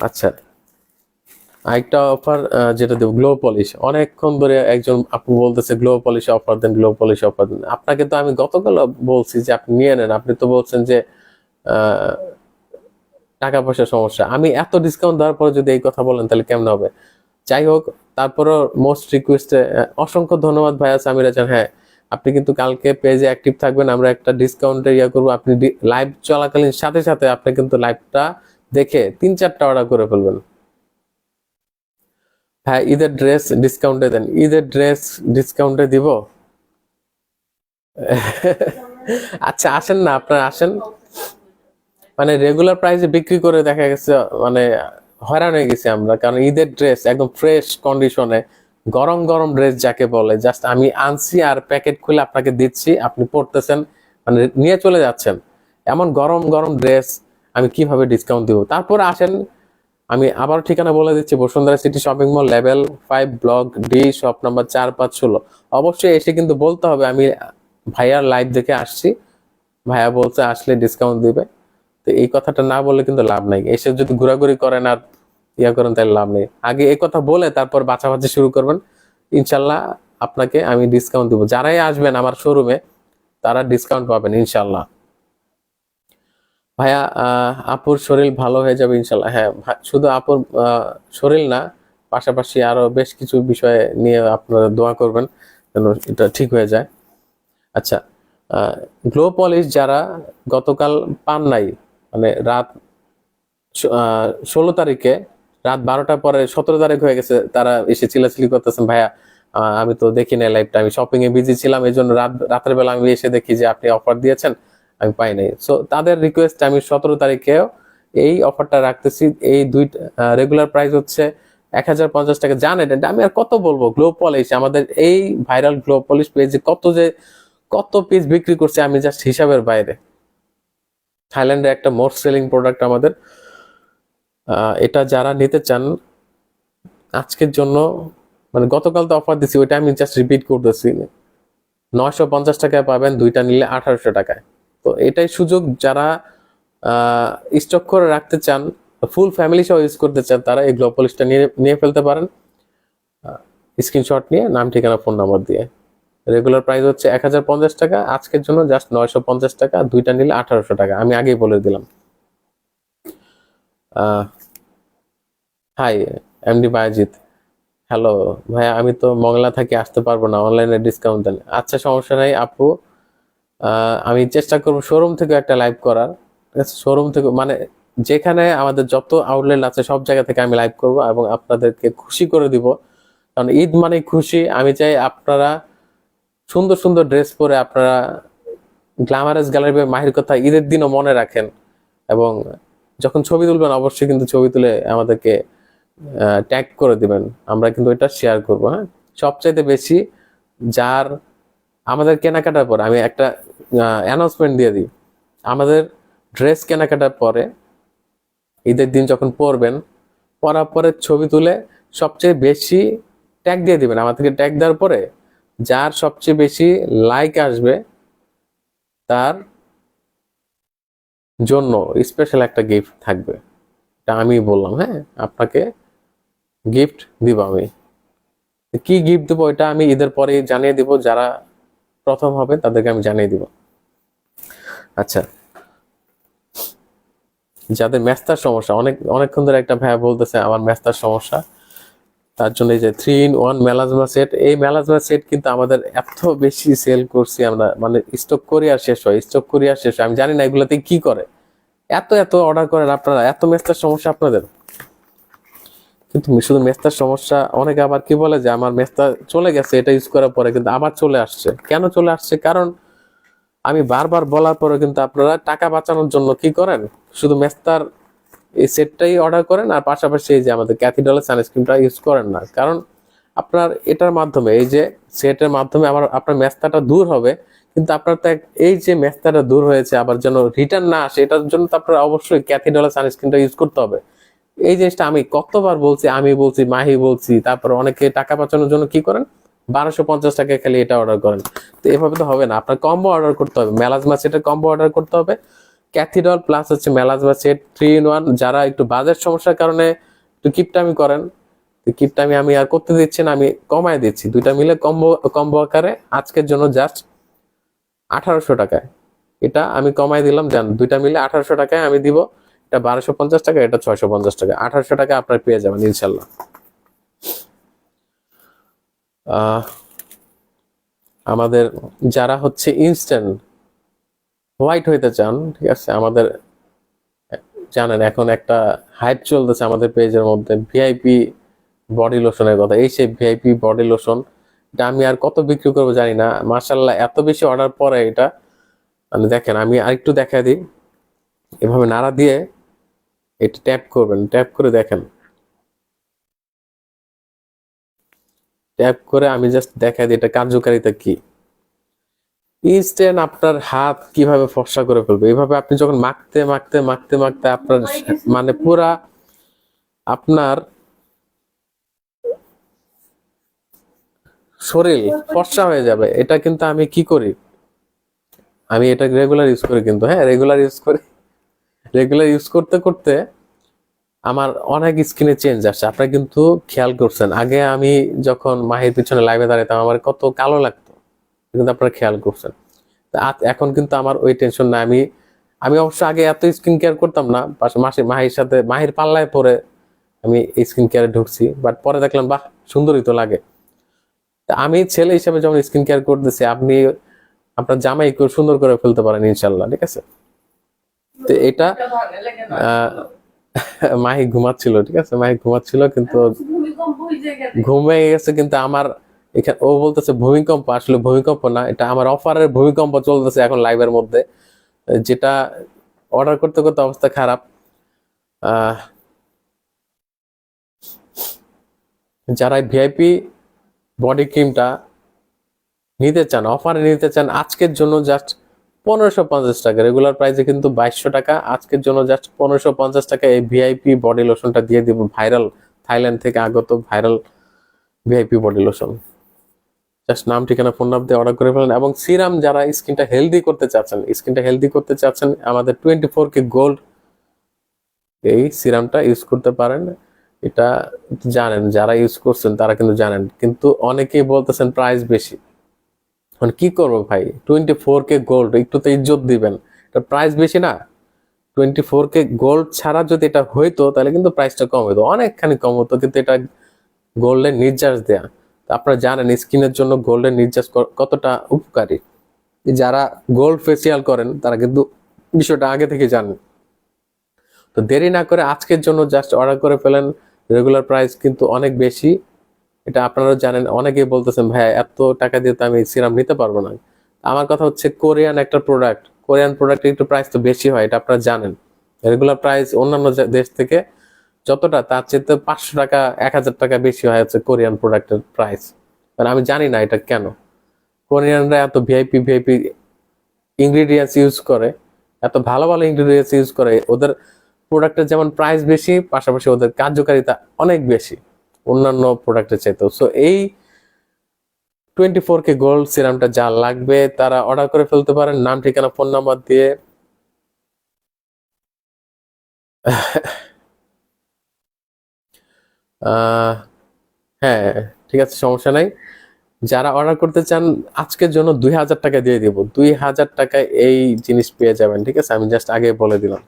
আচ্ছা, আরেকটা অফার যেটা দেবো, গ্লো পলিশ। অনেকক্ষণ ধরে একজন আপু বলতেছে গ্লো পলিশ অফার দেন, গ্লো পলিশ অফার দেন। আপনাকে তো আমি গতকাল বলছি যে আপনি নিয়ে নেন, আপনি তো বলছেন যে টাকা পয়সার সমস্যা। আমি এত ডিসকাউন্ট দেওয়ার পরে যদি এই কথা বলেন তাহলে কেমন হবে? যাই হোক, তারপরও মোস্ট রিকোয়েস্টে অসংখ্য ধন্যবাদ ভাইয়া সামিরা জান। হ্যাঁ, আপনি কিন্তু কালকে পেজে অ্যাক্টিভ থাকবেন, আমরা একটা ডিসকাউন্টে করবো। আপনি লাইভ চলাকালীন সাথে সাথে আপনি কিন্তু লাইভটা দেখে 3-4টা অর্ডার করে ফেলবেন। হ্যাঁ, ঈদের ড্রেস ডিসকাউন্টে দেন। ঈদের ড্রেস ডিসকাউন্টে দিব? আচ্ছা, আসেন না, আপনারা আসেন। মানে রেগুলার প্রাইসে বিক্রি করে দেখা গেছে মানে হয়রান হয়ে গেছি আমরা, কারণ ঈদের ড্রেস একদম ফ্রেশ কন্ডিশনে গরম গরম ড্রেস যাকে বলে, জাস্ট আমি আনছি আর প্যাকেট খুলে আপনাকে দিচ্ছি, আপনি পরতেছেন, মানে নিয়ে চলে যাচ্ছেন। এমন গরম গরম ড্রেস আমি কিভাবে ডিসকাউন্ট দিব? তারপর আসেন, আমি আবার ঠিকানা বলে দিচ্ছি, Bashundhara city shopping mall, level 5, block D, shop number 4, 5, 16। অবশ্যই এসে কিন্তু বলতে হবে আমি ভাইয়ার লাইভ দেখে আসছি, ভাইয়া বলছে আসলে ডিসকাউন্ট দিবে। তো এই কথাটা না বললে কিন্তু লাভ নাই। এসে যদি ঘোরাঘুরি করেন আর ইয়া করেন তাহলে লাভ নেই। আগে এই কথা বলে তারপর বাছাবাছি শুরু করবেন, ইনশাল্লাহ আপনাকে আমি ডিসকাউন্ট দিব। যারাই আসবেন আমার শোরুমে তারা ডিসকাউন্ট পাবেন ইনশাল্লাহ। ভাইয়া আপুর শরীর ভালো হয়ে যাবে ইনশাল্লাহ। হ্যাঁ, শুধু আপুর শরীর না, পাশাপাশি আরো বেশ কিছু বিষয় নিয়ে আপনারা দোয়া করবেন যেন এটা ঠিক হয়ে যায়। আচ্ছা, গ্লো পলিশ যারা গতকাল পান নাই, মানে রাত 16 তারিখে রাত 12টার পরে 17 তারিখ হয়ে গেছে, তারা এসে চিল্লাচিল্লি করতেছেন, ভাইয়া আমি তো দেখি নাই লাইভটা, আমি শপিং এ বিজি ছিলাম, এই জন্য রাতের বেলা আমি এসে দেখি যে আপনি অফার দিয়েছেন, আমি পাই নাই। সো তাদের রিকোয়েস্ট আমি 17 তারিখেও এই অফারটা রাখতেছি। এই দুই রেগুলার প্রাইস হচ্ছে 1050 টাকা। জানেন এটা আমি আর কত বলবো? গ্লো পলিশ আমাদের এই ভাইরাল গ্লো পলিশ পেজে কত পিস বিক্রি করছে আমি জাস্ট হিসাবের বাইরে। থাইল্যান্ডের একটা মোস্ট সেলিং প্রোডাক্ট আমাদের। এটা যারা নিতে চান আজকের জন্য, মানে গতকাল তো অফার দিছি, ওইটা আমি জাস্ট রিপিট করতেছি, 950 টাকায় পাবেন, দুইটা নিলে 1800 টাকায়। তো এটাই সুযোগ, যারা স্টক করে রাখতে চান, ফুল ফ্যামিলি সহ ইউজ করতে চান, তারা এই গ্লোপলিশটা নিয়ে ফেলতে পারেন, স্ক্রিনশট নিয়ে নাম ঠিকানা ফোন নাম্বার দিয়ে। রেগুলার প্রাইস হচ্ছে 1050 টাকা, আজকের জন্য জাস্ট 950 টাকা, দুইটা নিলে 1800 টাকা, আমি আগেই বলে দিলাম। হাই এমডি বায়াজিৎ, হ্যালো ভাইয়া, আমি তো মংলা থাকি, আসতে পারবো না, অনলাইনে ডিসকাউন্ট দেন। আচ্ছা, সমস্যা নাই আপু, আমি চেষ্টা করবো শোরুম থেকে একটা লাইভ করার, ঠিক আছে? শোরুম থেকে মানে যেখানে আমাদের যত আউটলেট আছে সব জায়গা থেকে আমি লাইভ করব এবং আপনাদেরকে খুশি করে দিব, কারণ ঈদ মানে খুশি। আমি চাই আপনারা সুন্দর সুন্দর ড্রেস পরে আপনারা গ্ল্যামারাস গ্যালারি মাহির কথা ঈদের দিনও মনে রাখেন, এবং যখন ছবি তুলবেন অবশ্যই কিন্তু ছবি তুলে আমাদেরকে ট্যাগ করে দিবেন, আমরা কিন্তু এটা শেয়ার করবো। হ্যাঁ, সবচাইতে বেশি যার আমাদের কেনাকাটার পর আমি একটা অ্যানাউন্সমেন্ট দিয়ে দিই, আমাদের ড্রেস কেনাকাটার পরে ঈদের দিন যখন পরবেন, পরার পরে ছবি তুলে সবচেয়ে বেশি ট্যাগ দিয়ে দিবেন আমাদেরকে। ট্যাগ দেওয়ার পরে যার সবচেয়ে বেশি লাইক আসবে তার জন্য স্পেশাল একটা গিফট থাকবে। এটা আমি বললাম, হ্যাঁ, আপনাকে গিফট দিব আমি। কি গিফট দেবো এটা আমি ঈদের পরে জানিয়ে দিব, যারা প্রথম হবে তাদেরকে আমি জানিয়ে দিব। আচ্ছা, যাদের মেস্তার সমস্যা, অনেকক্ষণ ধরে একটা ভাইয়া বলতেছে আমার মেস্তার সমস্যা, তার জন্য এই যে 3-in-1 মেলাজমা সেট, এই মেলাজমা সেট কিন্তু আমাদের এত বেশি সেল করছি আমরা, মানে স্টক করি আর শেষ হয়, স্টক করি আর শেষ হয়। আমি জানি না এগুলাতে কি করে, এত অর্ডার করেন আপনারা, এত মেস্তার সমস্যা আপনাদের। কিন্তু শুধু মেস্তার সমস্যা, অনেকে আবার কি বলে যে আমার মেস্তা চলে গেছে এটা ইউজ করার পরে, কিন্তু আবার চলে আসছে। কেন চলে আসছে? কারণ আমি বারবার বলার পরে কিন্তু আপনারা টাকা বাঁচানোর জন্য কি করেন, শুধু মেস্তার এই সেটটাই অর্ডার করেন আর পাশাপাশি এই যে আমাদের ক্যাথিড্রালের সানস্ক্রিনটা ইউজ করেন না। কারণ আপনার এটার মাধ্যমে, এই যে সেটের মাধ্যমে আপনার মেস্তাটা দূর হবে, কিন্তু আপনার তো এই যে মেস্তাটা দূর হয়েছে আবার যেন রিটার্ন না আসে, এটার জন্য তো আপনার অবশ্যই ক্যাথিড্রালের সানস্ক্রিনটা ইউজ করতে হবে। এই জিনিসটা আমি কতবার বলছি, আমি বলছি, মাহি বলছি, তারপর অনেকে টাকা বাঁচানোর জন্য কি করেন, 1250 টাকা খালি এটা অর্ডার করেন। তো এভাবে তো হবে না, আপনার কম্বো অর্ডার করতে হবে, মেলাজমা সেটের কম্বো অর্ডার করতে হবে, ক্যাথিড্রাল প্লাস হচ্ছে মেলাজমা সেট 3-in-1। যারা একটু বাজেট সমস্যার কারণে একটু কিপটামি করেন, কিপটামি আমি আর করতে দিচ্ছি না, আমি কমায় দিচ্ছি, দুইটা মিলে কম্বো আকারে আজকের জন্য জাস্ট 1800 টাকায় এটা আমি কমায় দিলাম। জান, দুইটা মিলে 1800 টাকায় আমি দিব। এটা 1250 টাকা, এটা 650 টাকা, 1800 টাকা আপনার পেয়ে যাবেন ইনশাল্লাহ। আমাদের যারা হচ্ছে ইনস্ট্যান্ট হোয়াইট হইতে চান, ঠিক আছে, আমাদের জানেন এখন একটা হাইপ চলতেছে আমাদের পেজের মধ্যে, ভিআইপি বডি লোশনের কথা, এই সেই ভিআইপি বডি লোশন, এটা আমি আর কত বিক্রি করবো জানি না। মাশাআল্লাহ এত বেশি অর্ডার পরে এটা, মানে দেখেন আমি আরেকটু দেখা দিই, এভাবে নাড়া দিয়ে এটা ট্যাপ করবেন, ট্যাপ করে দেখেন, ট্যাপ করে আমি জাস্ট দেখা দিই এটা কার্যকারিতা কি। ইনস্ট্যান্ট আপনার হাত কিভাবে ফর্সা করে ফেলবে, এইভাবে আপনি যখন মাখতে মাখতে মাখতে মাখতে আপনার মানে পুরা আপনার শরীর ফর্সা হয়ে যাবে। এটা কিন্তু আমি কি করি, আমি এটা রেগুলার ইউজ করি কিন্তু, হ্যাঁ রেগুলার ইউজ করি, রেগুলার ইউজ করতে করতে আমার অনেক স্কিনে চেঞ্জ আসছে। আপনারা কিন্তু খেয়াল করছেন, আগে আমি যখন মাহির পিছনে লাইভে দাঁড়াতাম আমার কত কালো লাগতো, কিন্তু আপনারা খেয়াল করছেন। এখন কিন্তু আমার ওই টেনশন না। আমি আমি অবশ্য আগে এত স্কিন কেয়ার করতাম না, মাহির সাথে মাহির পাল্লায় পরে আমি স্কিন কেয়ারে ঢুকছি, বাট পরে দেখলাম বাহ সুন্দরই তো লাগে। তা আমি ছেলে হিসেবে যখন স্কিন কেয়ার করতেছি, আপনি আপনার জামাই সুন্দর করে ফেলতে পারেন ইনশাল্লাহ, ঠিক আছে। তো এটা মাহি ঘুমাচ্ছিল, ঠিক আছে, মাহি ঘুমাচ্ছিল কিন্তু ঘুমিয়ে গেছে, কিন্তু আমার এখানে ও বলতেছে ভূমিকম্প, আসলে ভূমিকম্প না, এটা আমার অফারের ভূমিকম্প চলতেছে এখন লাইভের মধ্যে, যেটা অর্ডার করতে করতে অবস্থা খারাপ। যারা ভিআইপি বডি ক্রিমটা নিতে চান, অফারে নিতে চান, আজকের জন্য জাস্ট 1550 টাকা, রেগুলার প্রাইসে কিন্তু 2200 টাকা, আজকের জন্য জাস্ট 1550 টাকা এই ভিআইপি বডি লোশনটা দিয়ে দিব। ভাইরাল, থাইল্যান্ড থেকে আগত viral VIP body lotion. Just নাম, ঠিকানা, ফোন নাম্বার দিয়ে অর্ডার করে ফেলেন। এবং সিরাম, যারা স্কিনটা হেলদি করতে চাচ্ছেন, স্কিনটা হেলদি করতে চাচ্ছেন, আমাদের 24K গোল্ড এই সিরামটা ইউজ করতে পারেন। এটা জানেন, যারা ইউজ করছেন তারা কিন্তু জানেন, কিন্তু অনেকেই বলতেছেন প্রাইস বেশি। মানে কি করবো ভাই, 24K গোল্ড, একটু তো ইজ্জত দিবেন, এটা প্রাইস বেশি না? 24K গোল্ড ছাড়া যদি এটা হইতো তাহলে কিন্তু প্রাইসটা কম হইতো, অনেকখানি কম হতো, কিন্তু এটা গোল্ডের নির্যাস দেয়া। আপনারা জানেন স্কিনের জন্য গোল্ডের নির্যাস কতটা উপকারী। যারা গোল্ড ফেসিয়াল করেন তারা কিন্তু বিষয়টা আগে থেকে জানেন। তো দেরি না করে আজকের জন্য জাস্ট অর্ডার করে ফেলেন, রেগুলার প্রাইস কিন্তু অনেক বেশি, এটা আপনারা জানেন। অনেকেই বলতেছেন ভাই এত টাকা দিয়ে তো আমি সিরাম নিতে পারবো না। আমার কথা হচ্ছে কোরিয়ান একটা প্রোডাক্ট, কোরিয়ান প্রোডাক্টের একটু প্রাইস তো বেশি হয়, এটা আপনারা জানেন। রেগুলার প্রাইস অন্যান্য দেশ থেকে যতটা, তার চেয়ে 500 টাকা 1000 টাকা বেশি হয় হচ্ছে কোরিয়ান প্রোডাক্টের প্রাইস। মানে আমি জানি না এটা কেন কোরিয়ানরা এত ভিআইপি ভিআইপি ইনগ্রিডিয়েন্টস ইউজ করে, এত ভালো ভালো ইনগ্রিডিয়েন্টস ইউজ করে, ওদের প্রোডাক্টের যেমন প্রাইস বেশি, পাশাপাশি ওদের কার্যকারিতা অনেক বেশি অন্যান্য প্রোডাক্টের চাইতেও। সো এই 24K গোল্ড সিরামটা যা লাগবে তারা অর্ডার করে ফেলতে পারেন, নাম, ঠিকানা, ফোন নাম্বার দিয়ে। হ্যাঁ ঠিক আছে, সমস্যা নাই। যারা অর্ডার করতে চান আজকের জন্য 2000 টাকা দিয়ে দিব, 2000 টাকায় এই জিনিস পেয়ে যাবেন, ঠিক আছে, আমি জাস্ট আগে বলে দিলাম।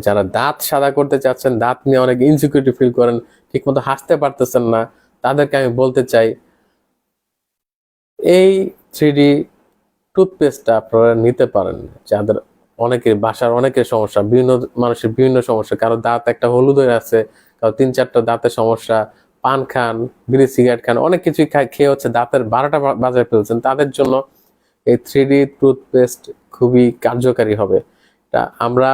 যারা দাঁত সাদা করতে চাচ্ছেন, দাঁত নিয়ে অনেক ইনসিকিউরিটি ফিল করেন, ঠিক মতো হাসতে পারতেছেন না, তাদেরকে আমি বলতে চাই এই 3D টুথপেস্টটা আপনারা নিতে পারেন। যাদের অনেকের বাসার অনেকের সমস্যা, বিভিন্ন মানুষের বিভিন্ন সমস্যা, কারো দাঁত একটা হলুদ হয়ে আছে, কারো 3-4টা দাঁতের সমস্যা, পান খান, বিড়ি সিগারেট খান, অনেক কিছুই খেয়ে হচ্ছে দাঁতের 12টা বাজায় ফেলছেন, তাদের জন্য এই 3D টুথপেস্ট খুবই কার্যকারী হবে। এটা আমরা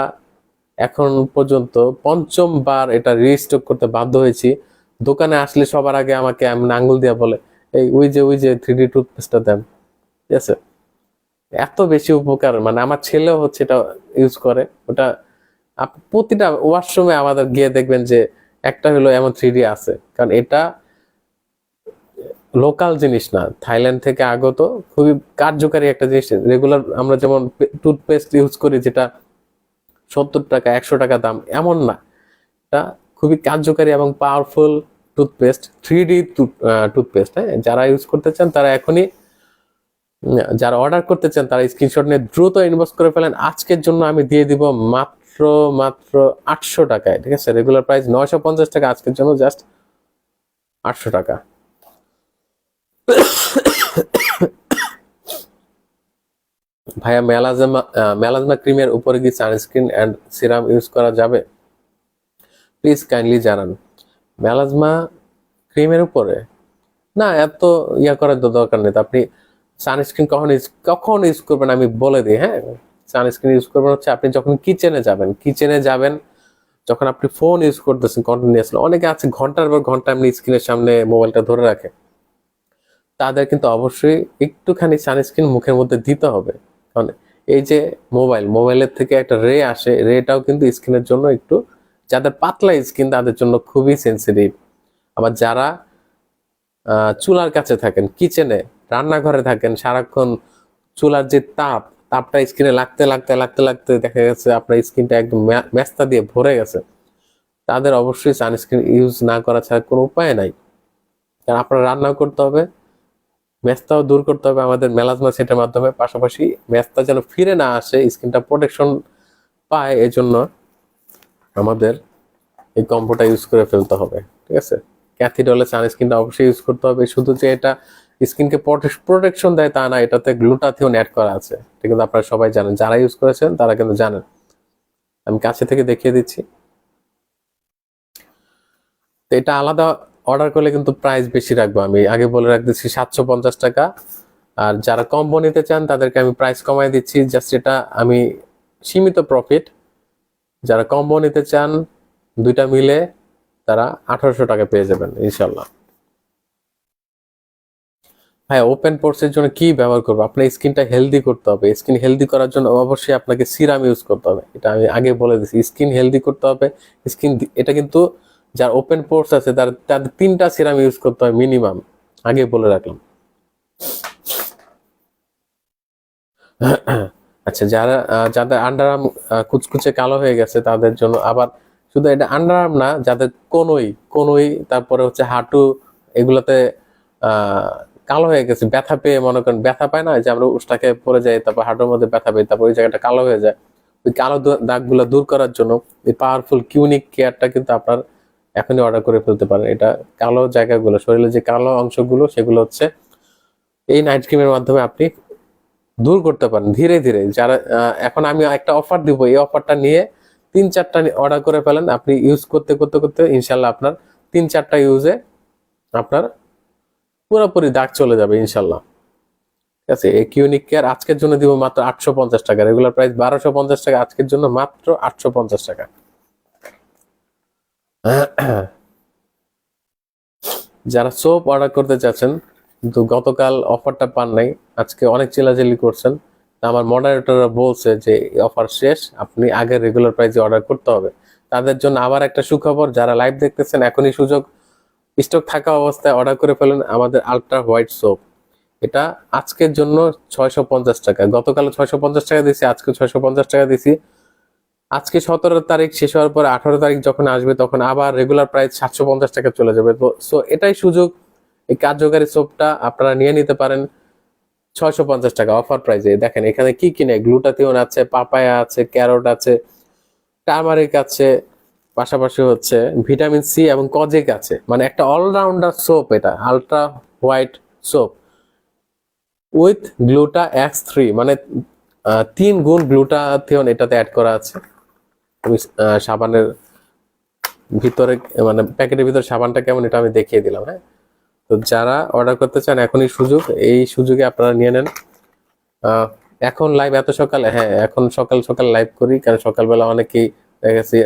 এখন পর্যন্ত 5ম বার এটা রিস্টক করতে বাধ্য হয়েছি। দোকানে আসলে সবার আগে আমাকে আঙ্গুল দিয়ে বলে এই ওই যে 3D টুথপেস্টটা দেন, ঠিক আছে। এত বেশি উপকার, মানে আমার ছেলেও হচ্ছে এটা ইউজ করে। ওটা প্রতিটা ওয়াশরুমে আমাদের গিয়ে দেখবেন যে একটা হলো এমন 3D আছে, কারণ এটা লোকাল জিনিস না, থাইল্যান্ড থেকে আগত খুবই কার্যকারী একটা জিনিস। রেগুলার আমরা যেমন টুথপেস্ট ইউজ করি যেটা 70 টাকা 100 টাকা দাম, এমন না, এটা খুবই কার্যকারী এবং পাওয়ারফুল টুথপেস্ট, 3D টুথপেস্ট। হ্যাঁ, যারা ইউজ করতে চান তারা এখনই, যারা অর্ডার করতে চান তারা স্ক্রিনশট নিয়ে দ্রুত ইনবক্স করে ফেলেন। আজকের জন্য আমি দিয়ে দিব মাত্র মাত্র 800 টাকায়, ঠিক আছে। রেগুলার প্রাইস 950 টাকা, আজকের জন্য জাস্ট 800 টাকা। ভাইয়া মেলাজমা ক্রিমের উপরে কি সানস্ক্রিন এন্ড সিরাম ইউজ করা যাবে? প্লিজ কাইন্ডলি জানান। মেলাজমা ক্রিমের উপরে না, এত করার তো দরকার নেই। তো আপনি সানস্ক্রিন কখন ইউজ করবেন আমি বলে দিই, হ্যাঁ। সানস্ক্রিন ইউজ করবেন হচ্ছে আপনি যখন কিচেনে যাবেন, যখন আপনি ফোন ইউজ করতেছেন কন্টিনিউয়াসলি। অনেকে আছে ঘন্টার পর ঘন্টা আপনি স্ক্রিনের সামনে মোবাইলটা ধরে রাখে, তাদের কিন্তু অবশ্যই একটুখানি সানস্ক্রিন মুখের মধ্যে দিতে হবে। কারণ এই যে মোবাইলের থেকে একটা রে আসে, রেটাও কিন্তু স্কিনের জন্য একটু, যাদের পাতলা স্কিন তাদের জন্য খুবই সেন্সিটিভ। আবার যারা চুলার কাছে থাকেন, কিচেনে রান্নাঘরে থাকেন, সারাক্ষণ চুলার যে তাপটা স্কিনে লাগতে লাগতে লাগতে লাগতে দেখা গেছে আপনার স্কিনটা একদম মেস্তা দিয়ে ভরে গেছে, তাদের অবশ্যই সানস্ক্রিন ইউজ না করা ছাড়া কোনো উপায় নাই। কারণ আপনার রান্নাও করতে হবে, মেস্তাও দূর করতে হবে আমাদের মেলাজমা সেটের মাধ্যমে। পাশাপাশি মেস্তা যেন ফিরে না আসে, স্কিনটা প্রোটেকশন পায়, এজন্য আমাদের এই কম্বোটা ইউজ করে ফেলতে হবে, ঠিক আছে। ক্যাথিডলের সানস্ক্রিনটা অবশ্যই ইউজ করতে হবে। শুধু যে এটা স্কিনকে প্রোটেকশন দেয় তা না, এটাতে গ্লুটাথিওন অ্যাড করা আছে, এটা কিন্তু আপনারা সবাই জানেন, যারা ইউজ করেছেন তারা কিন্তু জানেন। আমি কাছে থেকে দেখিয়ে দিচ্ছি। তো এটা আলাদা অর্ডার করলে কিন্তু প্রাইস বেশি রাখবো, আমি আগে বলে রাখতেছি 750 টাকা। আর যারা কম্বো নিতে চান তাদেরকে আমি প্রাইস কমাই দিচ্ছি, জাস্ট এটা আমি সীমিত প্রফিট। যারা কম্বো নিতে চান দুইটা মিলে তারা 1800 টাকা পেয়ে যাবেন ইনশাল্লাহ। হ্যাঁ, ওপেন পোর্সের জন্য কি ব্যবহার করবো? আপনার স্কিনটা হেলদি করতে হবে। স্কিন হেলদি করার জন্য অবশ্যই আপনাকে সিরাম ইউজ করতে হবে, এটা আমি আগে বলে দিচ্ছি। স্কিন হেলদি করতে হবে, স্কিন এটা কিন্তু যার ওপেন পোর্স আছে তাদের 3টা সিরাম ইউজ করতে হয় মিনিমাম, আগে বলে রাখলাম। আচ্ছা, যাদের আন্ডার আর্ম কুচকুচে কালো হয়ে গেছে তাদের জন্য আবার শুধু এটা আন্ডার আর্ম না, যাদের কোনই তারপরে হচ্ছে হাঁটু এগুলোতে আহ কালো হয়ে গেছে, ব্যথা পেয়ে, মনে করেন ব্যথা পায় না যে আমরা উষ্টাকে পড়ে যাই, তারপর হাঁটুর মধ্যে ব্যথা পাই, তারপর ওই জায়গাটা কালো হয়ে যায়, ওই কালো দাগগুলো দূর করার জন্য এই পাওয়ারফুল কিউনিক কেয়ারটা কিন্তু আপনার এখনই অর্ডার করে ফেলতে পারেন। এটা কালো জায়গাগুলো, শরীরের যে কালো অংশগুলো সেগুলো হচ্ছে এই নাইট ক্রিমের মাধ্যমে আপনি দূর করতে পারেন ধীরে ধীরে। যারা এখন আমি একটা অফার দিব, এই অফারটা নিয়ে 3-4টা অর্ডার করে ফেলেন। আপনি ইউজ করতে করতে করতে ইনশাল্লাহ আপনার 3-4টা ইউজে আপনার পুরোপুরি দাগ চলে যাবে ইনশাল্লাহ, ঠিক আছে। এই কিউনিক কেয়ার আজকের জন্য দিব মাত্র 850 টাকা, রেগুলার প্রাইস 1250 টাকা, আজকের জন্য মাত্র 850 টাকা। যারা সোপ অর্ডার করতে চাচ্ছেন কিন্তু গতকাল অফারটা পান নাই, আজকে অনেক চিল্লাচিল্লি করছেন, আমার মডারেটররা বলছে যে অফার শেষ, আপনি আগে রেগুলার প্রাইসে অর্ডার করতে হবে। তাদের জন্য আবার একটা সুখবর, যারা লাইভ দেখতেছেন এখনই সুযোগ, স্টক থাকা অবস্থায় অর্ডার করে ফেলেন আমাদের আলট্রা হোয়াইট সোপ। এটা আজকের জন্য 650 টাকা, গতকাল 650 টাকা দিয়েছি, আজকে 650 টাকা দিয়েছি। আজকে 17 তারিখ শেষ হওয়ার পরে 18 তারিখ যখন আসবে তখন আবার রেগুলার প্রাইস 750 টাকা চলে যাবে। তো সো এটাই সুযোগ, এই কার্যকারী সোপটা আপনারা নিয়ে নিতে পারেন 650 টাকা অফার প্রাইসে। দেখেন এখানে কি কিনে, গ্লুটাথিওন আছে, পাপায়া আছে, ক্যারট আছে, টার্মারিক আছে, পাশাপাশি হচ্ছে ভিটামিন সি এবং কজিক আছে, মানে একটা অলরাউন্ডার সোপ। এটা ultra white soap with গ্লুটা X3, মানে 3 গুণ গ্লুটাথিওন এটাতে অ্যাড করা আছে। আমি সাবানের ভিতরে, মানে প্যাকেটের ভিতরে সাবানটা কেমন এটা আমি দেখিয়ে দিলাম, হ্যাঁ। তো যারা অর্ডার করতে চান এখনই সুযোগ, এই সুযোগে আপনারা নিয়ে নেন। এখন লাইভ এত সকালে, হ্যাঁ এখন সকাল সকাল লাইভ করি, কারণ সকালবেলা অনেকেই দেখা গেছে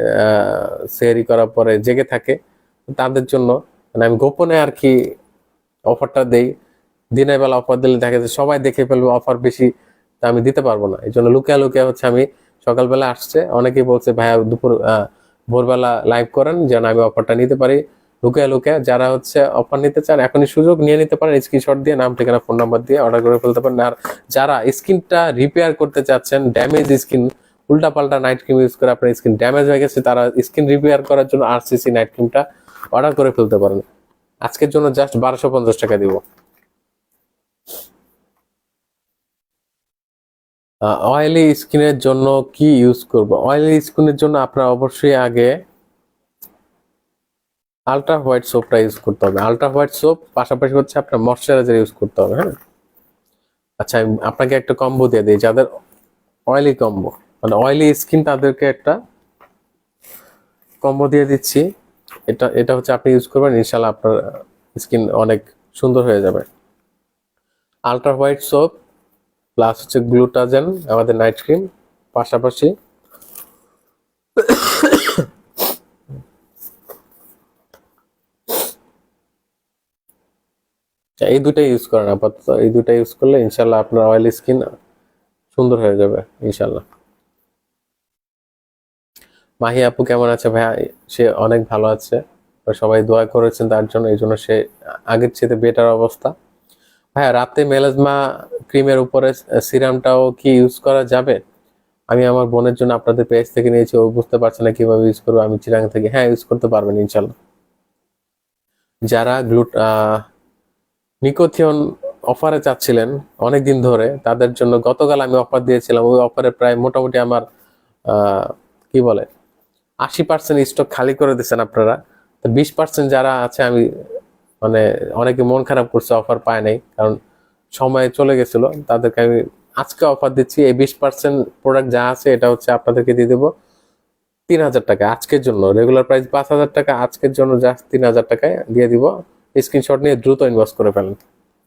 সেহরি করার পরে জেগে থাকে, তাদের জন্য মানে আমি গোপনে আর কি অফারটা দেই। দিনের বেলা অফার দিলে দেখা যাচ্ছে সবাই দেখে ফেলবে, অফার বেশি, তা আমি দিতে পারবো না। এই জন্য লুকিয়া লুকিয়া হচ্ছে আমি সকালবেলা আসছে, অনেকেই বলছে ভাইয়া ভোরবেলা লাইভ করেন যেন আমি অফারটা নিতে পারি। লুকিয়া লুকিয়া যারা হচ্ছে অফার নিতে চান এখনই সুযোগ নিয়ে নিতে পারেন, স্ক্রিনশট দিয়ে নাম ঠিকানা ফোন নাম্বার দিয়ে অর্ডার করে ফেলতে পারেন। আর যারা স্কিনটা রিপেয়ার করতে চাচ্ছেন, ড্যামেজ স্কিন, উল্টা পাল্টা নাইট ক্রিম ইউজ করে আপনার স্কিন ড্যামেজ হয়ে গেছে, তারা স্কিন রিপেয়ার করার জন্য RCC নাইট ক্রিমটা অর্ডার করে ফেলতে পারেন। আজকের জন্য জাস্ট 1250 টাকা দিব। অয়েলি স্কিনের জন্য কি ইউজ করব? অয়েলি স্কিনের জন্য আপনারা অবশ্যই আগে আলট্রা হোয়াইট সোপটা ইউজ করতে হবে। আলট্রা হোয়াইট সোপ পাশাপাশি হচ্ছে আপনার ময়শ্চারাইজার ইউজ করতে হবে, হ্যাঁ। আচ্ছা, আমি আপনাকে একটা কম্বো দিয়ে দিই, যাদের অয়েলি কম্বো, মানে অয়েলি স্কিন তাদেরকে একটা কম্বো দিয়ে দিচ্ছি। এটা এটা হচ্ছে আপনি ইউজ করবেন, ইনশাল্লাহ আপনার স্কিন অনেক সুন্দর হয়ে যাবে। আলট্রা হোয়াইট সোপ প্লাস হচ্ছে গ্লুটাজেন আমাদের নাইট ক্রিম, পাশাপাশি এই দুটাই ইউজ করেন আপাতত। এই দুটা ইউজ করলে ইনশাল্লাহ আপনার অয়েলি স্কিন সুন্দর হয়ে যাবে ইনশাল্লাহ। মাহি আপু কেমন আছে ভাইয়া? সে অনেক ভালো আছে, সবাই দোয়া করেছেন তার জন্য, এই জন্য সে আগের চেয়ে বেটার অবস্থা। ভাইয়া রাতে মেলাজমা ক্রিমের উপরে সিরামটাও কি ইউজ করা যাবে? আমি আমার বোনের জন্য আপনাদের পেজ থেকে নিয়েছি, ও বুঝতে পারছে না কিভাবে ইউজ করবো, আমি চিরাং থেকে। হ্যাঁ, ইউজ করতে পারবেন ইনশাল্লাহ। যারা নিকোথিয়ন অফারে চাচ্ছিলেন অনেকদিন ধরে, তাদের জন্য গতকাল আমি অফার দিয়েছিলাম। ওই অফারে প্রায় মোটামুটি আমার কি বলে 80% স্টক খালি করে দিচ্ছেন আপনারা। তো 20% যারা আছে, আমি মানে অনেকে মন খারাপ করছে অফার পায় নাই, কারণ সময় চলে গেছিল, তাদেরকে আমি আজকে অফার দিচ্ছি। এই 20% প্রোডাক্ট যা আছে এটা হচ্ছে আপনাদেরকে দিয়ে দেবো 3000 টাকা আজকের জন্য। রেগুলার প্রাইস 5000 টাকা, আজকের জন্য জাস্ট 3000 টাকায় দিয়ে দিব। স্ক্রিনশট নিয়ে দ্রুত ইনবক্স করে ফেলেন,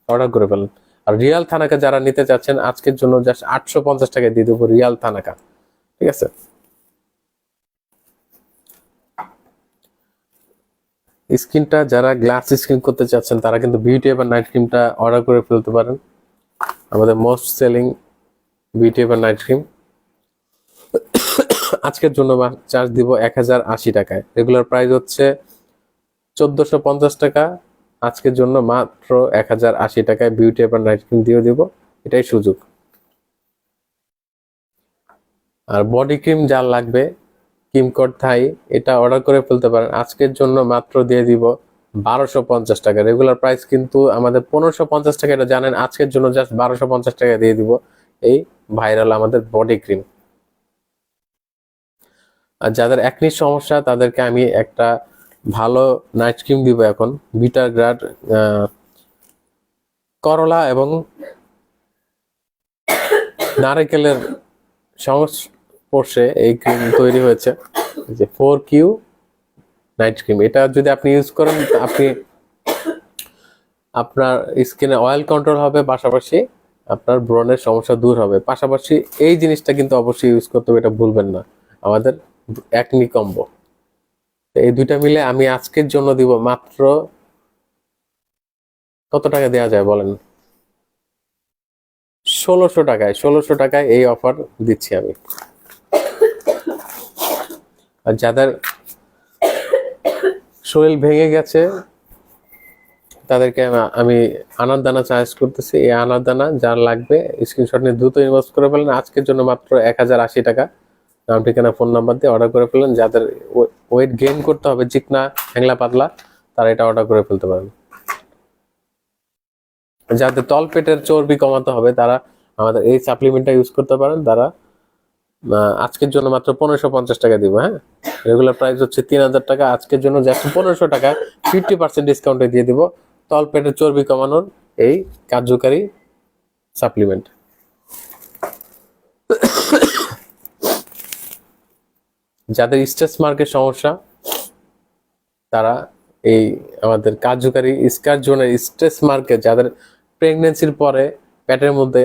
অর্ডার করে ফেলেন। আর রিয়াল থানাকা যারা নিতে চাচ্ছেন, আজকের জন্য জাস্ট 850 টাকায় দিয়ে দেবো রিয়াল থানাকা, ঠিক আছে? স্কিনটা যারা গ্লাস স্কিন করতে চাচ্ছেন, তারা কিন্তু বিউটি এবার নাইট ক্রিমটা অর্ডার করে ফেলতে পারেন, আমাদের মোস্ট সেলিং বিউটি এবার নাইট ক্রিম। আজকের জন্য চার্জ দিব 1080 টাকায়। রেগুলার প্রাইস হচ্ছে 1450 টাকা, আজকের জন্য মাত্র 1080 টাকায় বিউটি এবার নাইট ক্রিম দিয়ে দিব, এটাই সুযোগ। আর বডি ক্রিম যার লাগবে, কিমকট থাই, এটা অর্ডার করে ফেলতে পারেন। আজকের জন্য মাত্র দিয়ে দিব 1250 টাকা। রেগুলার প্রাইস কিন্তু আমাদের 1550 টাকা, এটা জানেন। আজকের জন্য জাস্ট 1250 টাকা দিয়ে দিব এই ভাইরাল আমাদের বডি ক্রিম। আর যাদের একনির সমস্যা, তাদেরকে আমি একটা ভালো নাইট ক্রিম দিব এখন, বিটার গ্রাড করলা এবং নারকেলের সংস্পর্শে এই ক্রিম তৈরি হয়েছে, যে 4Q নাইট ক্রিম। এটা যদি আপনি ইউজ করেন, আপনি আপনার স্কিনে অয়েল কন্ট্রোল হবে, পাশাপাশি আপনার ব্রণের সমস্যা দূর হবে। পাশাপাশি এই জিনিসটা কিন্তু অবশ্যই ইউজ করতে হবে, এটা ভুলবেন না, আমাদের একনি কম্বো। এই দুইটা মিলে আমি আজকের জন্য দিব মাত্র কত টাকা দেওয়া যায় বলেন? 1600 টাকায়। 1600 টাকায় এই অফার দিচ্ছি আমি। আর যাদের শরীর ভেঙে গেছে, তাদেরকে আমি আনার দানা চার্জ করতেছি। এই আনার দানা যার লাগবে, স্ক্রিনশট নিয়ে দ্রুত ইনবক্স করে ফেলেন। আজকের জন্য মাত্র 1080 টাকা। নাম, ঠিকানা, ফোন নাম্বার দিয়ে অর্ডার করে ফেলেন। যাদের ওয়েট গেইন করতে হবে, চিকনা, হ্যাংলা, পাতলা, তারা এটা অর্ডার করে ফেলতে পারেন। যাদের তল পেটের চর্বি কমাতে হবে, তারা আমাদের এই সাপ্লিমেন্টটা ইউজ করতে পারেন। তারা আজকের জন্য মাত্র 1550 টাকা দিব। হ্যাঁ, রেগুলার প্রাইস হচ্ছে 3000 টাকা, আজকের জন্য জাস্ট 1500 টাকা 50% ডিসকাউন্টে দিয়ে দিব তল পেটের চর্বি কমানোর এই কার্যকারী সাপ্লিমেন্ট। যাদের স্ট্রেস মার্কের সমস্যা, তারা এই আমাদের কার্যকারী স্কার জোনের স্ট্রেস মার্কে, যাদের প্রেগনেন্সির পরে পেটের মধ্যে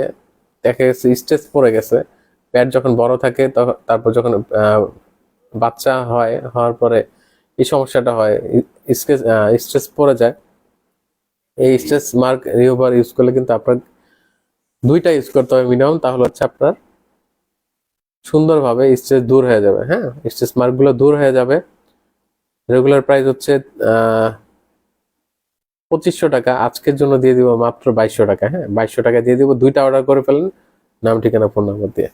দেখা গেছে স্ট্রেস পড়ে গেছে, পেট যখন বড় থাকে, তখন তারপর যখন বাচ্চা হওয়ার পরে এই সমস্যাটা হয়, স্ট্রেস পড়ে যায়। এই স্ট্রেস মার্ক রিমুভার ইউজ করলে কিন্তু আপনার দুইটা ইউজ করতে হবে মিনিমাম, তাহলে হচ্ছে আপনার সুন্দরভাবে স্ট্রেস দূর হয়ে যাবে। হ্যাঁ, স্ট্রেস মার্কগুলো দূর হয়ে যাবে। রেগুলার প্রাইস হচ্ছে 2500 টাকা, আজকের জন্য দিয়ে দিব মাত্র 2200 টাকা। হ্যাঁ, 2200 টাকা দিয়ে দিব। দুইটা অর্ডার করে ফেলেন, নাম, ঠিকানা, ফোন নাম্বার দিয়ে।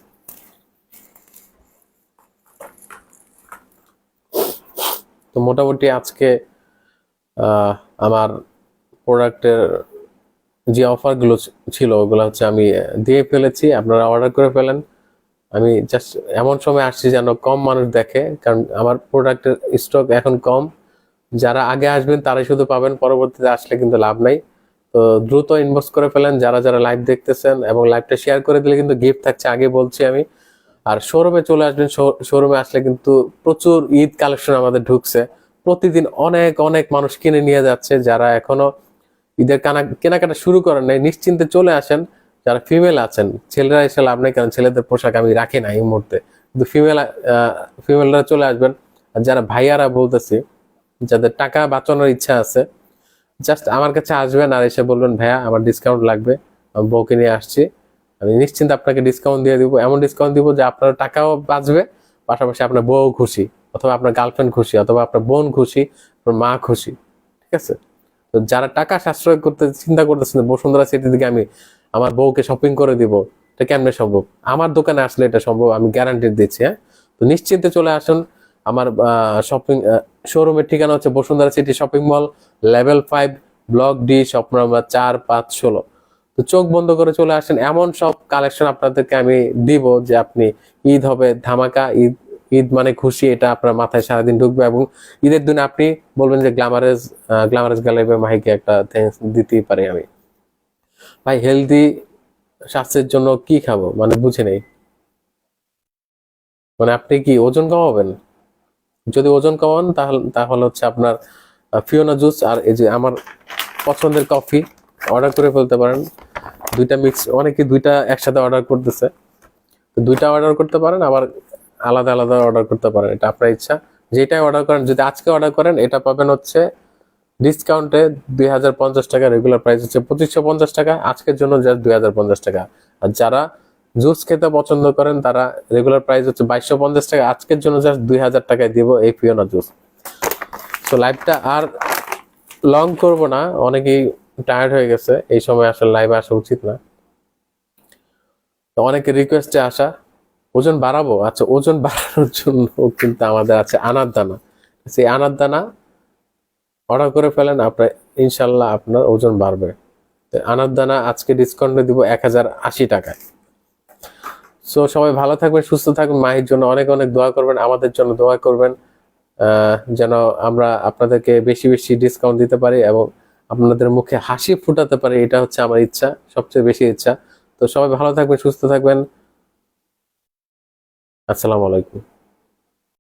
তো মোটামুটি আজকে আমার প্রোডাক্টের যে অফারগুলো ছিল, ওগুলো হচ্ছে আমি দিয়ে ফেলেছি। আপনারা অর্ডার করে ফেলেন। আমি জাস্ট এমন সময় আসছি যেন কম মানুষ দেখে, কারণ আমার প্রোডাক্টের স্টক এখন কম। যারা আগে আসবেন তারাই শুধু পাবেন, পরবর্তীতে আসলে কিন্তু লাভ নাই। তো দ্রুত ইনবক্স করে ফেলেন যারা যারা লাইভ দেখতেছেন, এবং লাইভটা শেয়ার করে দিলে কিন্তু গিফট থাকছে, আগে বলছি আমি। আর শোরুমে চলে আসবেন, শোরুমে আসলে কিন্তু প্রচুর ঈদ কালেকশন আমাদের ঢুকছে। প্রতিদিন অনেক অনেক মানুষ কিনে নিয়ে যাচ্ছে। যারা এখনো ঈদের কেনাকাটা শুরু করেন নাই, নিশ্চিন্তে চলে আসেন। যারা ফিমেল আছেন, ছেলেরা এসে লাভ নেই, কারণ ছেলেদের পোশাক আমি রাখি না এই মুহূর্তে, কিন্তু ফিমেলরা চলে আসবেন। আর যারা ভাইয়ারা বলতেছি, যাদের টাকা বাঁচানোর ইচ্ছা আছে, জাস্ট আমার কাছে আসবেন আর এসে বলবেন ভাইয়া আমার ডিসকাউন্ট লাগবে, আমি বউকে নিয়ে আসছি, আমি নিশ্চিন্তে আপনাকে ডিসকাউন্ট দিয়ে দিব। এমন ডিসকাউন্ট দিব যে আপনার টাকাও বাঁচবে, পাশাপাশি আপনার বউ খুশি, অথবা আপনার গার্লফ্রেন্ড খুশি, অথবা আপনার বোন খুশি, আপনার মা খুশি। ঠিক আছে? তো যারা টাকা সাশ্রয় করতে চিন্তা করতেছেন বসুন্ধরা সিটি থেকে আমি আমার বউকে শপিং করে দিব, এটা কেমনে সম্ভব? আমার দোকানে আসলে এটা সম্ভব, আমি গ্যারান্টি দিচ্ছি। হ্যাঁ, তো নিশ্চিন্তে চলে আসুন। আমার শপিং শোরুমের ঠিকানা হচ্ছে Bashundhara city shopping mall, level 5, block D, shop number 4, 5, 16। তো চোখ বন্ধ করে চলে আসেন, এমন সব কালেকশন আপনাদেরকে আমি দিব যে আপনি ঈদ হবে ধামাকা, ঈদ ঈদ মানে খুশি, এটা আপনার মাথায় সারাদিন ঢুকবে। এবং ঈদের দিনে আপনি বলবেন যে গ্ল্যামারেস গ্যালারি মাহিকে একটা থ্যাঙ্কস দিতেই পারি আমি। ভাই হেলদি স্বাস্থ্যের জন্য কি খাবো মানে বুঝে নেই, মানে আপনি কি ওজন কমাবেন? যদি ওজন কমান তাহলে হচ্ছে আপনার ফিওনা জুস আর এই যে আমার পছন্দের কফি অর্ডার করে ফেলতে পারেন। দুইটা মিক্স, অনেকে দুইটা একসাথে অর্ডার করতেছে, তো দুইটা অর্ডার করতে পারেন, আবার আলাদা আলাদা অর্ডার করতে পারেন, এটা আপনার ইচ্ছা। যেটাই অর্ডার করেন, যদি আজকে অর্ডার করেন এটা পাবেন হচ্ছে ডিসকাউন্টে 2050 টাকা, রেগুলার প্রাইস হচ্ছে 2550 টাকা, আজকের জন্য জাস্ট 2050 টাকা। আর যারা জুস খেতে পছন্দ করেন তারা রেগুলার প্রাইস হচ্ছে 2250 টাকা, আজকের জন্য জাস্ট 2000 টাকায় দিব এই ফিওনা জুস। তো লাইভটা আর লং করব না, অনেকেই টায়ার্ড হয়ে গেছে, এই সময় আসলে লাইভে আসা উচিত না। তো অনেকে রিকোয়েস্টে আসা, ওজন বাড়াবো, আচ্ছা ওজন বাড়ানোর জন্য কিন্তু আমাদের আছে আনার দানা। সেই আনার দানা অর্ডার করে ফেলেন, আপনার ইনশাল্লাহ আপনার ওজন বাড়বে। আনার দানা আজকে ডিসকাউন্টে দিব 1080 টাকায়। সো সবাই ভালো থাকবেন, সুস্থ থাকবেন, মাহির জন্য অনেক অনেক দোয়া করবেন, আমাদের জন্য দোয়া করবেন, যেন আমরা আপনাদেরকে বেশি বেশি ডিসকাউন্ট দিতে পারি এবং আপনাদের মুখে হাসি ফুটাতে পারি, এটা হচ্ছে আমার ইচ্ছা, সবচেয়ে বেশি ইচ্ছা। তো সবাই ভালো থাকবেন, সুস্থ থাকবেন। আসসালামু আলাইকুম।